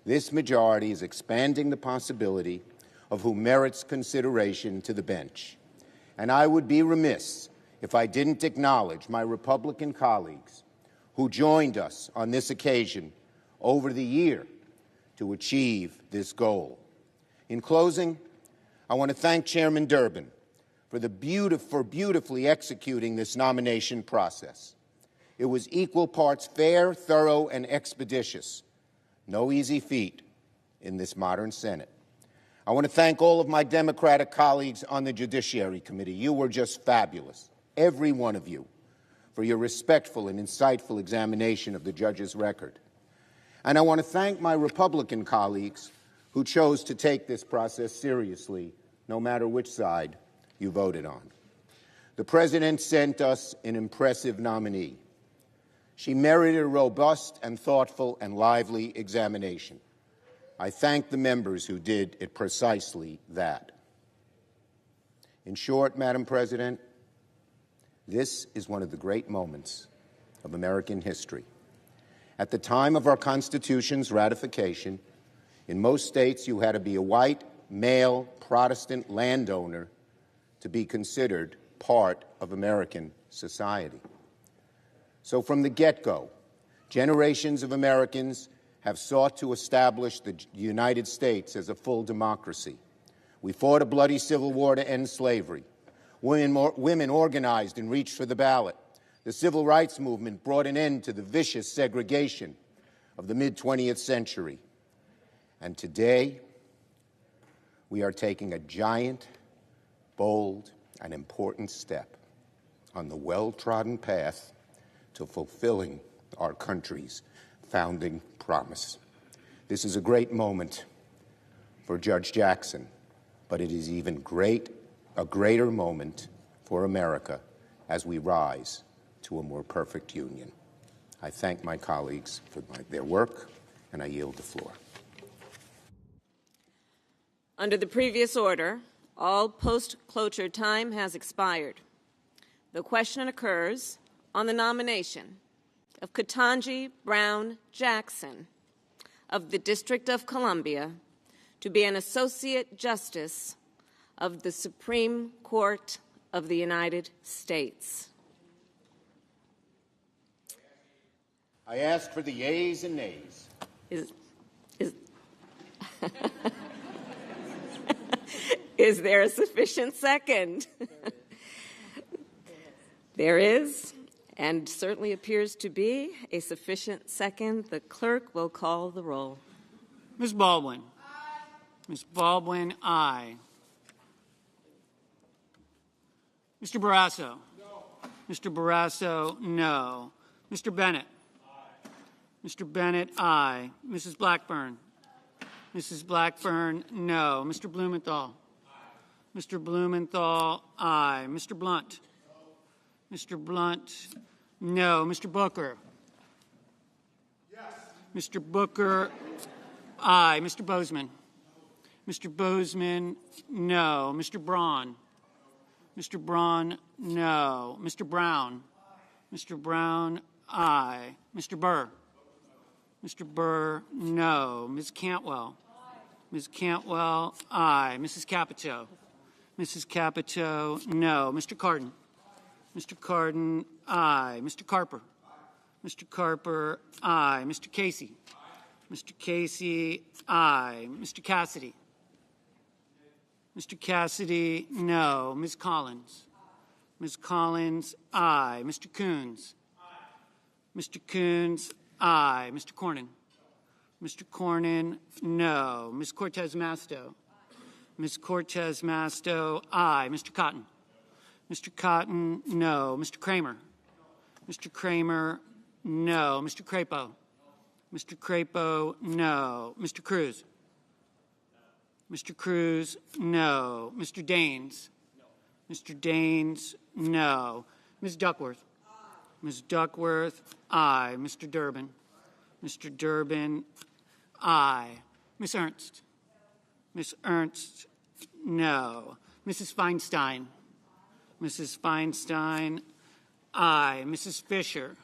this majority is expanding the possibility of who merits consideration to the bench. And I would be remiss if I didn't acknowledge my Republican colleagues who joined us on this occasion over the year to achieve this goal. In closing, I want to thank Chairman Durbin for beautifully executing this nomination process. It was equal parts fair, thorough, and expeditious. No easy feat in this modern Senate. I want to thank all of my Democratic colleagues on the Judiciary Committee. You were just fabulous, every one of you, for your respectful and insightful examination of the judge's record. And I want to thank my Republican colleagues who chose to take this process seriously, no matter which side you voted on. The President sent us an impressive nominee. She merited a robust and thoughtful and lively examination. I thank the members who did it precisely that. In short, Madam President, this is one of the great moments of American history. At the time of our Constitution's ratification, in most states you had to be a white, male, Protestant landowner to be considered part of American society. So from the get-go, generations of Americans have sought to establish the United States as a full democracy. We fought a bloody civil war to end slavery. Women organized and reached for the ballot. The civil rights movement brought an end to the vicious segregation of the mid-20th century. And today, we are taking a giant, bold, and important step on the well-trodden path to fulfilling our country's founding promise. This is a great moment for Judge Jackson, but it is even a greater moment for America as we rise to a more perfect union. I thank my colleagues for their work, and I yield the floor. Under the previous order, all post-cloture time has expired. The question occurs on the nomination of Ketanji Brown Jackson of the District of Columbia to be an Associate Justice of the Supreme Court of the United States. I ask for the yeas and nays. Is there a sufficient second? There is. And certainly appears to be a sufficient second. The clerk will call the roll. Ms. Baldwin. Aye. Ms. Baldwin, aye. Mr. Barrasso. No. Mr. Barrasso, no. Mr. Bennett. Aye. Mr. Bennett, aye. Mrs. Blackburn. Mrs. Blackburn, no. Mr. Blumenthal. Aye. Mr. Blumenthal, aye. Mr. Blunt. No. Mr. Blunt, no. Mr. Booker. Yes. Mr. Booker, aye. Mr. Bozeman. Mr. Bozeman, no. Mr. Braun. Mr. Braun, no. Mr. Brown. Mr. Brown, aye. Mr. Burr. Mr. Burr, no. Ms. Cantwell. Ms. Cantwell, aye. Mrs. Capito. Mrs. Capito, no. Mr. Cardin. Mr. Cardin, aye. Mr. Carper. Mr. Carper, aye. Mr. Casey. Mr. Casey, aye. Mr. Cassidy. Mr. Cassidy, no. Ms. Collins. Ms. Collins, aye. Mr. Coons. Mr. Coons, aye. Mr. Cornyn. Mr. Cornyn, no. Ms. Cortez Masto. Ms. Cortez Masto, aye. Mr. Cotton. Mr. Cotton, no. Mr. Kramer. Mr. Kramer, no. Mr. Crapo. Mr. Crapo, no. Mr. Cruz. Mr. Cruz, no. Mr. Daines. Mr. Daines, no. Ms. Duckworth. Ms. Duckworth, aye. Mr. Durbin. Mr. Durbin, aye. Ms. Ernst. Ms. Ernst, no. Mrs. Feinstein. Mrs. Feinstein, aye. Mrs. Fisher.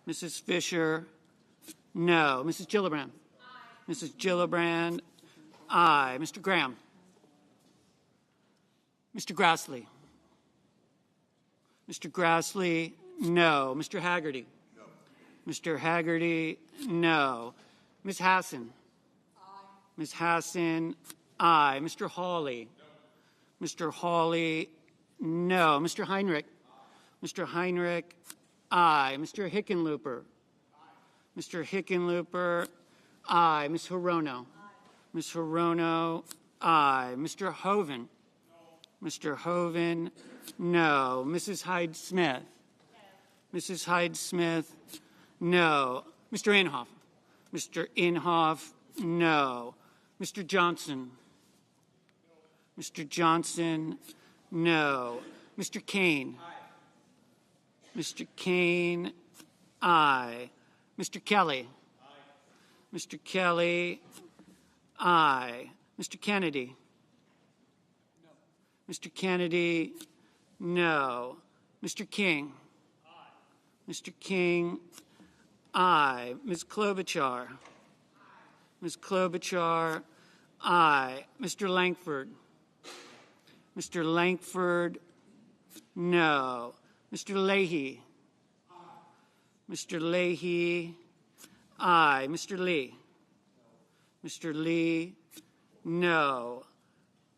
No. Mrs. Fisher, no. Mrs. Gillibrand. Aye. Mrs. Gillibrand, aye. Mr. Graham. Mr. Grassley. Mr. Grassley, no. Mr. Haggerty. No. Mr. Haggerty, no. Ms. Hassan. Aye. Ms. Hassan, aye. Mr. Hawley. No. Mr. Hawley, no. Mr. Heinrich. Aye. Mr. Heinrich, aye. Mr. Hickenlooper. Aye. Mr. Hickenlooper, aye. Ms. Hirono. Aye. Ms. Hirono, aye. Mr. Hoven. No. Mr. Hoven, no. Mrs. Hyde-Smith. No. Mrs. Hyde-Smith, no. Mr. Inhofe. Mr. Inhofe, no. Mr. Johnson. No. Mr. Johnson, no. Mr. Kane. Aye. Mr. Kane, aye. Mr. Kelly. Aye. Mr. Kelly, aye. Mr. Kennedy. No. Mr. Kennedy, no. Mr. King. Aye. Mr. King, aye. Ms. Klobuchar. Aye. Ms. Klobuchar, aye. Mr. Langford. Mr. Langford, no. Mr. Leahy. Aye. Mr. Leahy, aye. Mr. Lee. Mr. Lee, no.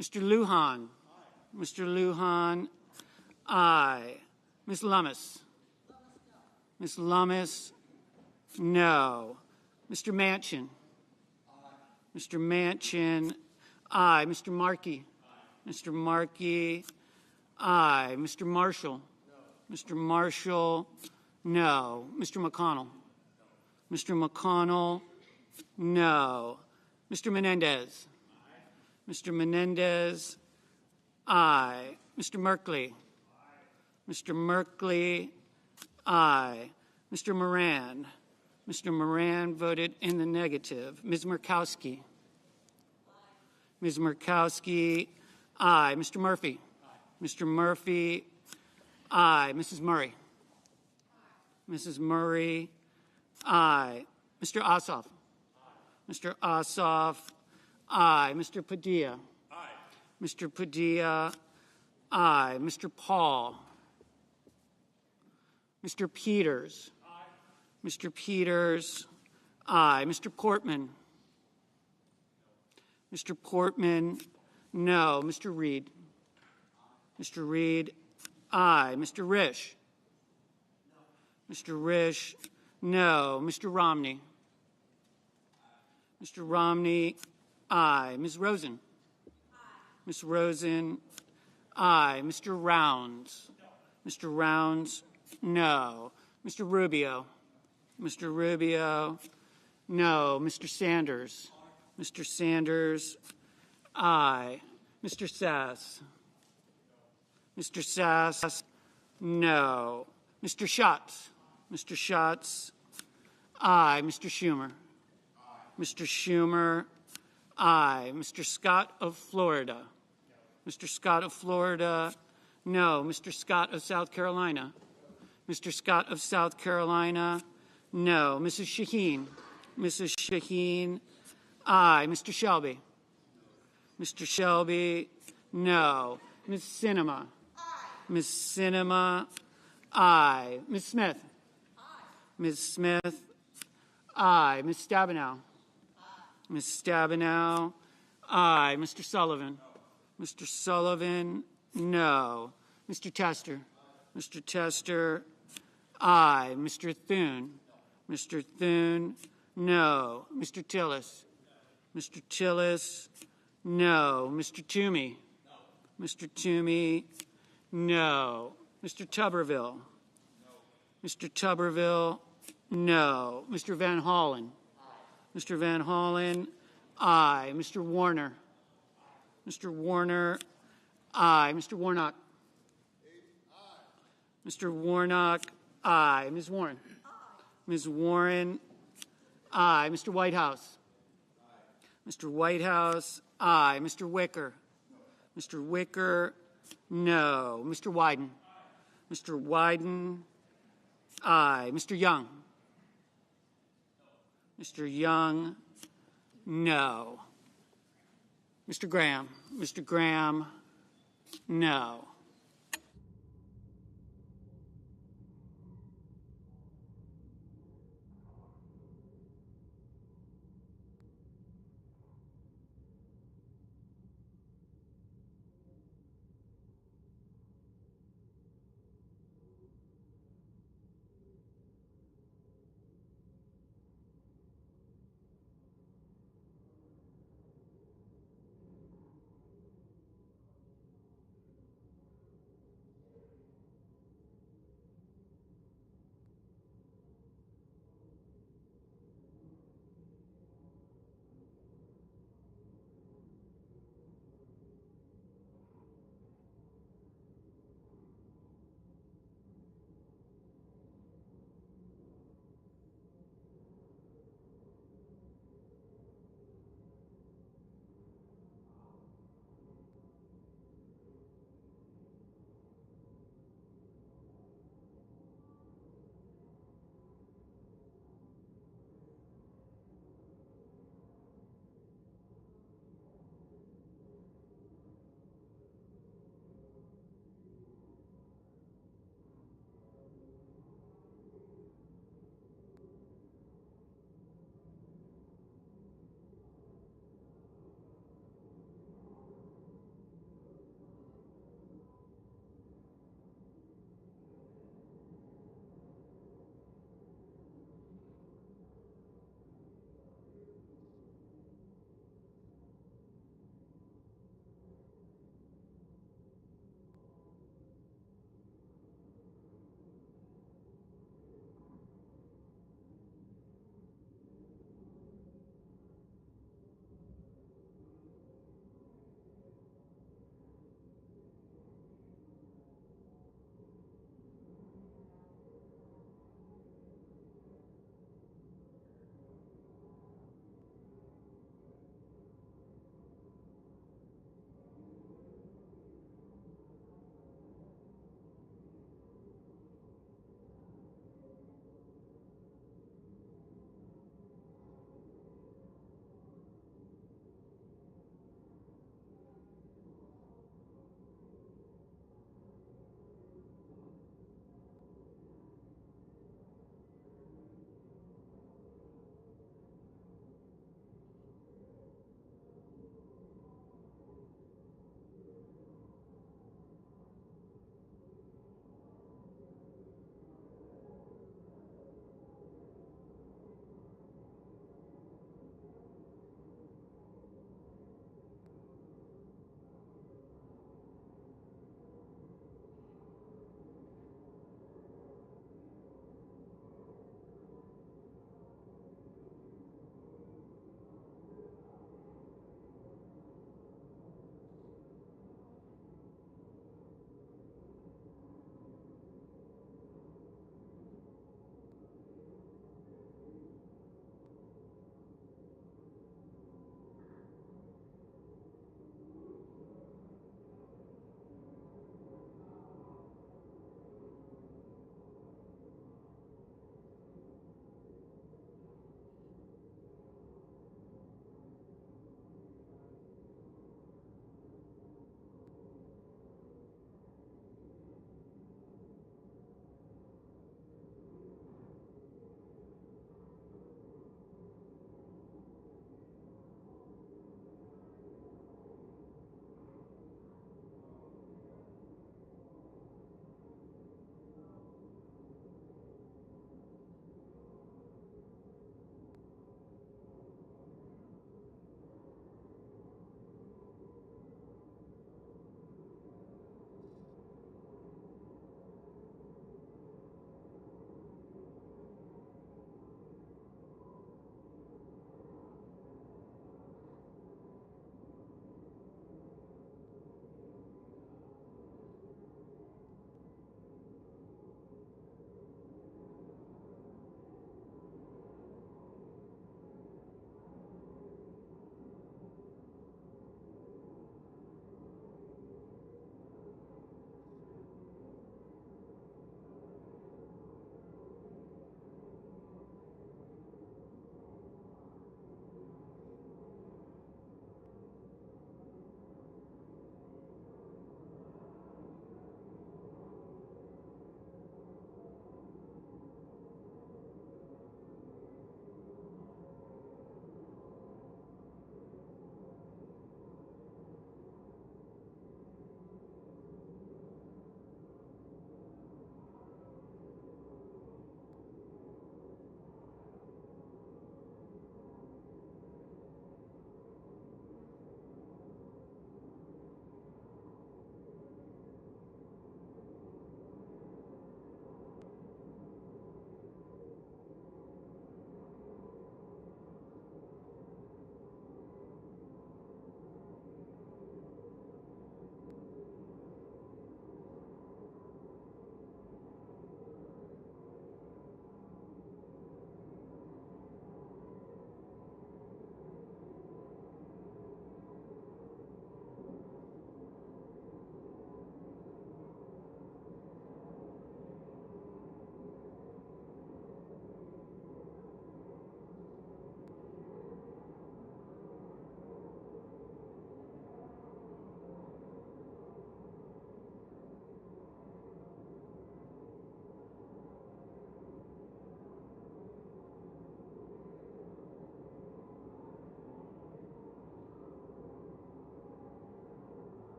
Mr. Lujan. Aye. Mr. Lujan, aye. Ms. Lummis. Ms. Lummis, no. Mr. Manchin. Aye. Mr. Manchin, aye. Mr. Markey. Aye. Mr. Markey, aye. Mr. Marshall. No. Mr. Marshall, no. Mr. McConnell. No. Mr. McConnell, no. Mr. Menendez. Aye. Mr. Menendez, aye. Mr. Merkley. Aye. Mr. Merkley, aye. Mr. Moran. Mr. Moran voted in the negative. Ms. Murkowski. Aye. Ms. Murkowski, aye. Mr. Murphy. Aye. Mr. Murphy, aye. Mrs. Murray. Aye. Mrs. Murray, aye. Mr. Ossoff. Aye. Mr. Ossoff, aye. Mr. Padilla. Aye. Mr. Padilla, aye. Mr. Paul. Mr. Peters. Aye. Mr. Peters, aye. Mr. Portman. Mr. Portman, no. Mr. Reed. Mr. Reed, aye. Mr. Risch. Mr. Risch, no. Mr. Romney. Mr. Romney, aye. Ms. Rosen. Ms. Rosen, aye. Mr. Rounds. Mr. Rounds, no. Mr. Rubio. Mr. Rubio, no. Mr. Sanders. Mr. Sanders, aye. Mr. Sass. Mr. Sass, no. Mr. Schatz. Mr. Schatz, aye. Mr. Schumer. Mr. Schumer, aye. Mr. Scott of Florida. Mr. Scott of Florida, no. Mr. Scott of South Carolina. Mr. Scott of South Carolina, no. Mrs. Shaheen. Mrs. Shaheen, aye. Mr. Shelby. Mr. Shelby, no. Ms. Sinema. Ms. Sinema, aye. Ms. Smith. Ms. Smith, aye. Ms. Stabenow. Ms. Stabenow, aye. Mr. Sullivan. Mr. Sullivan, no. Mr. Tester. Mr. Tester, aye. Mr. Thune. Mr. Thune, no. Mr. Tillis. Mr. Tillis, no. Mr. Toomey. Mr. Toomey, no. Mr. Tuberville. Mr. Tuberville, no. Mr. Van Hollen. Mr. Van Hollen, aye. Mr. Warner. Mr. Warner, aye. Mr. Warnock. Mr. Warnock, aye. Ms. Warren. Ms. Warren, aye. Mr. Whitehouse. Mr. Whitehouse, aye. Mr. Wicker. Mr. Wicker, no. Mr. Wyden. Mr. Wyden, aye. Mr. Young. Mr. Young, no. Mr. Graham. Mr. Graham, no.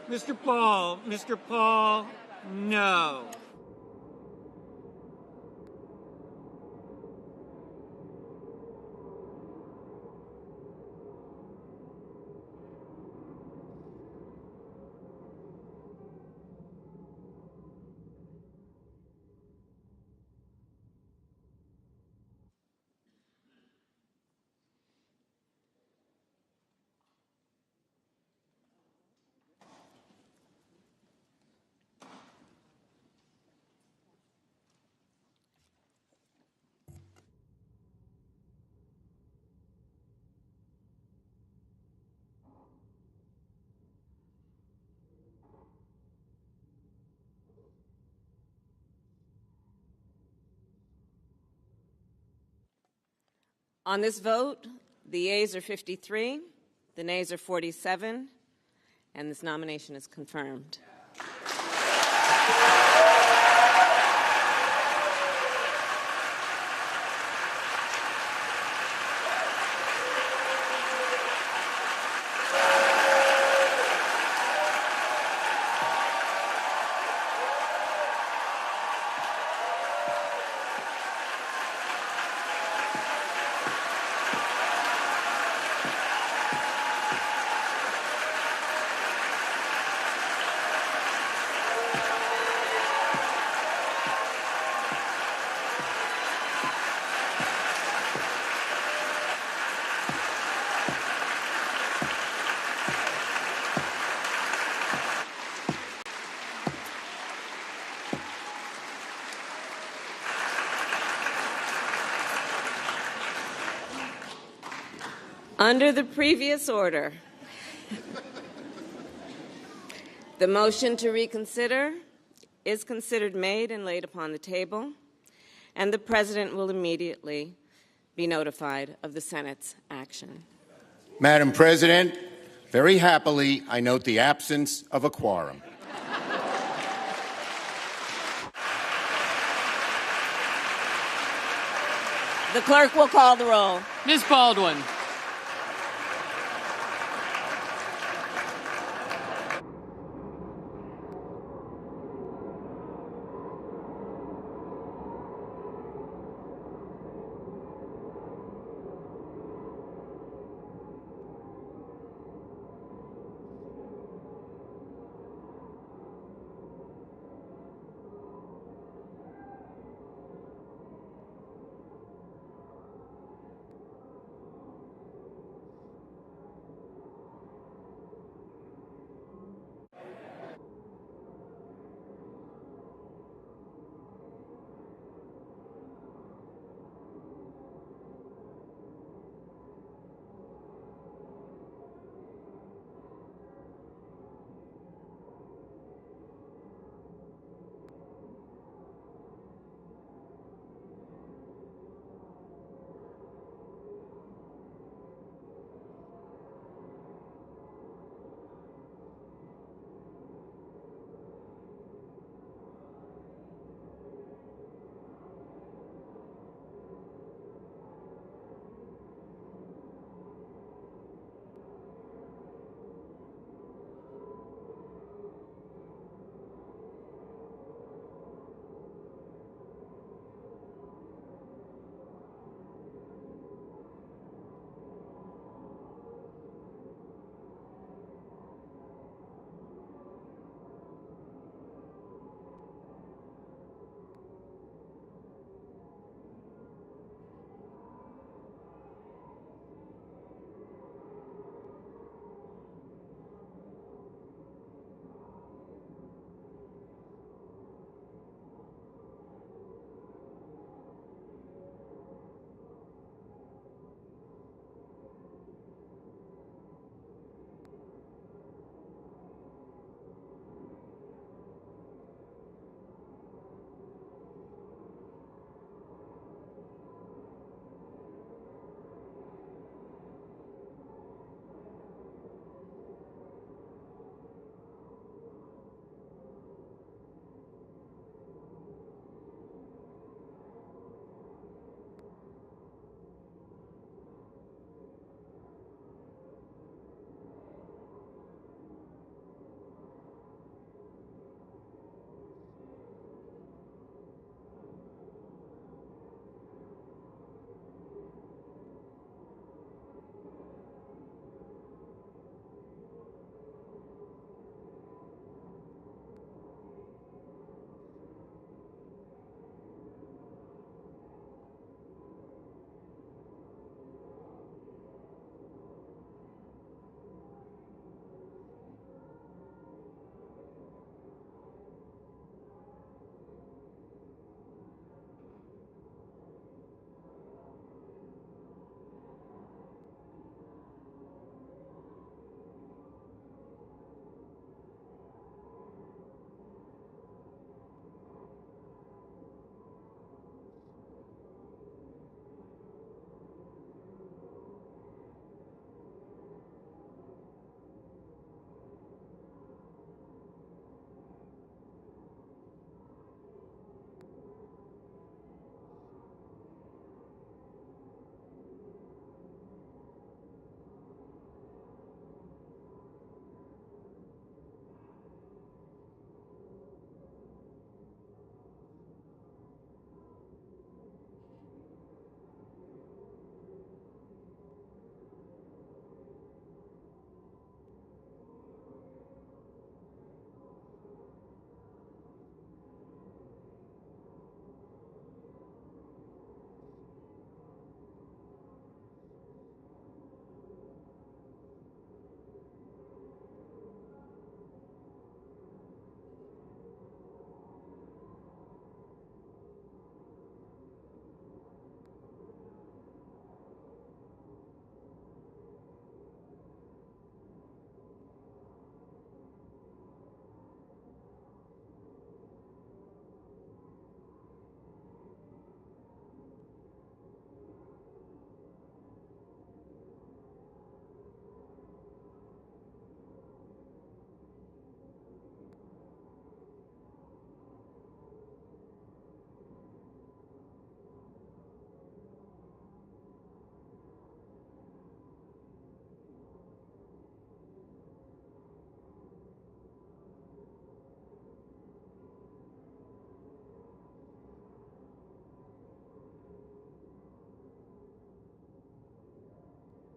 Mr. Paul, no. On this vote, the yeas are 53, the nays are 47, and this nomination is confirmed. Under the previous order, the motion to reconsider is considered made and laid upon the table, and the President will immediately be notified of the Senate's action. Madam President, very happily, I note the absence of a quorum. The clerk will call the roll. Ms. Baldwin.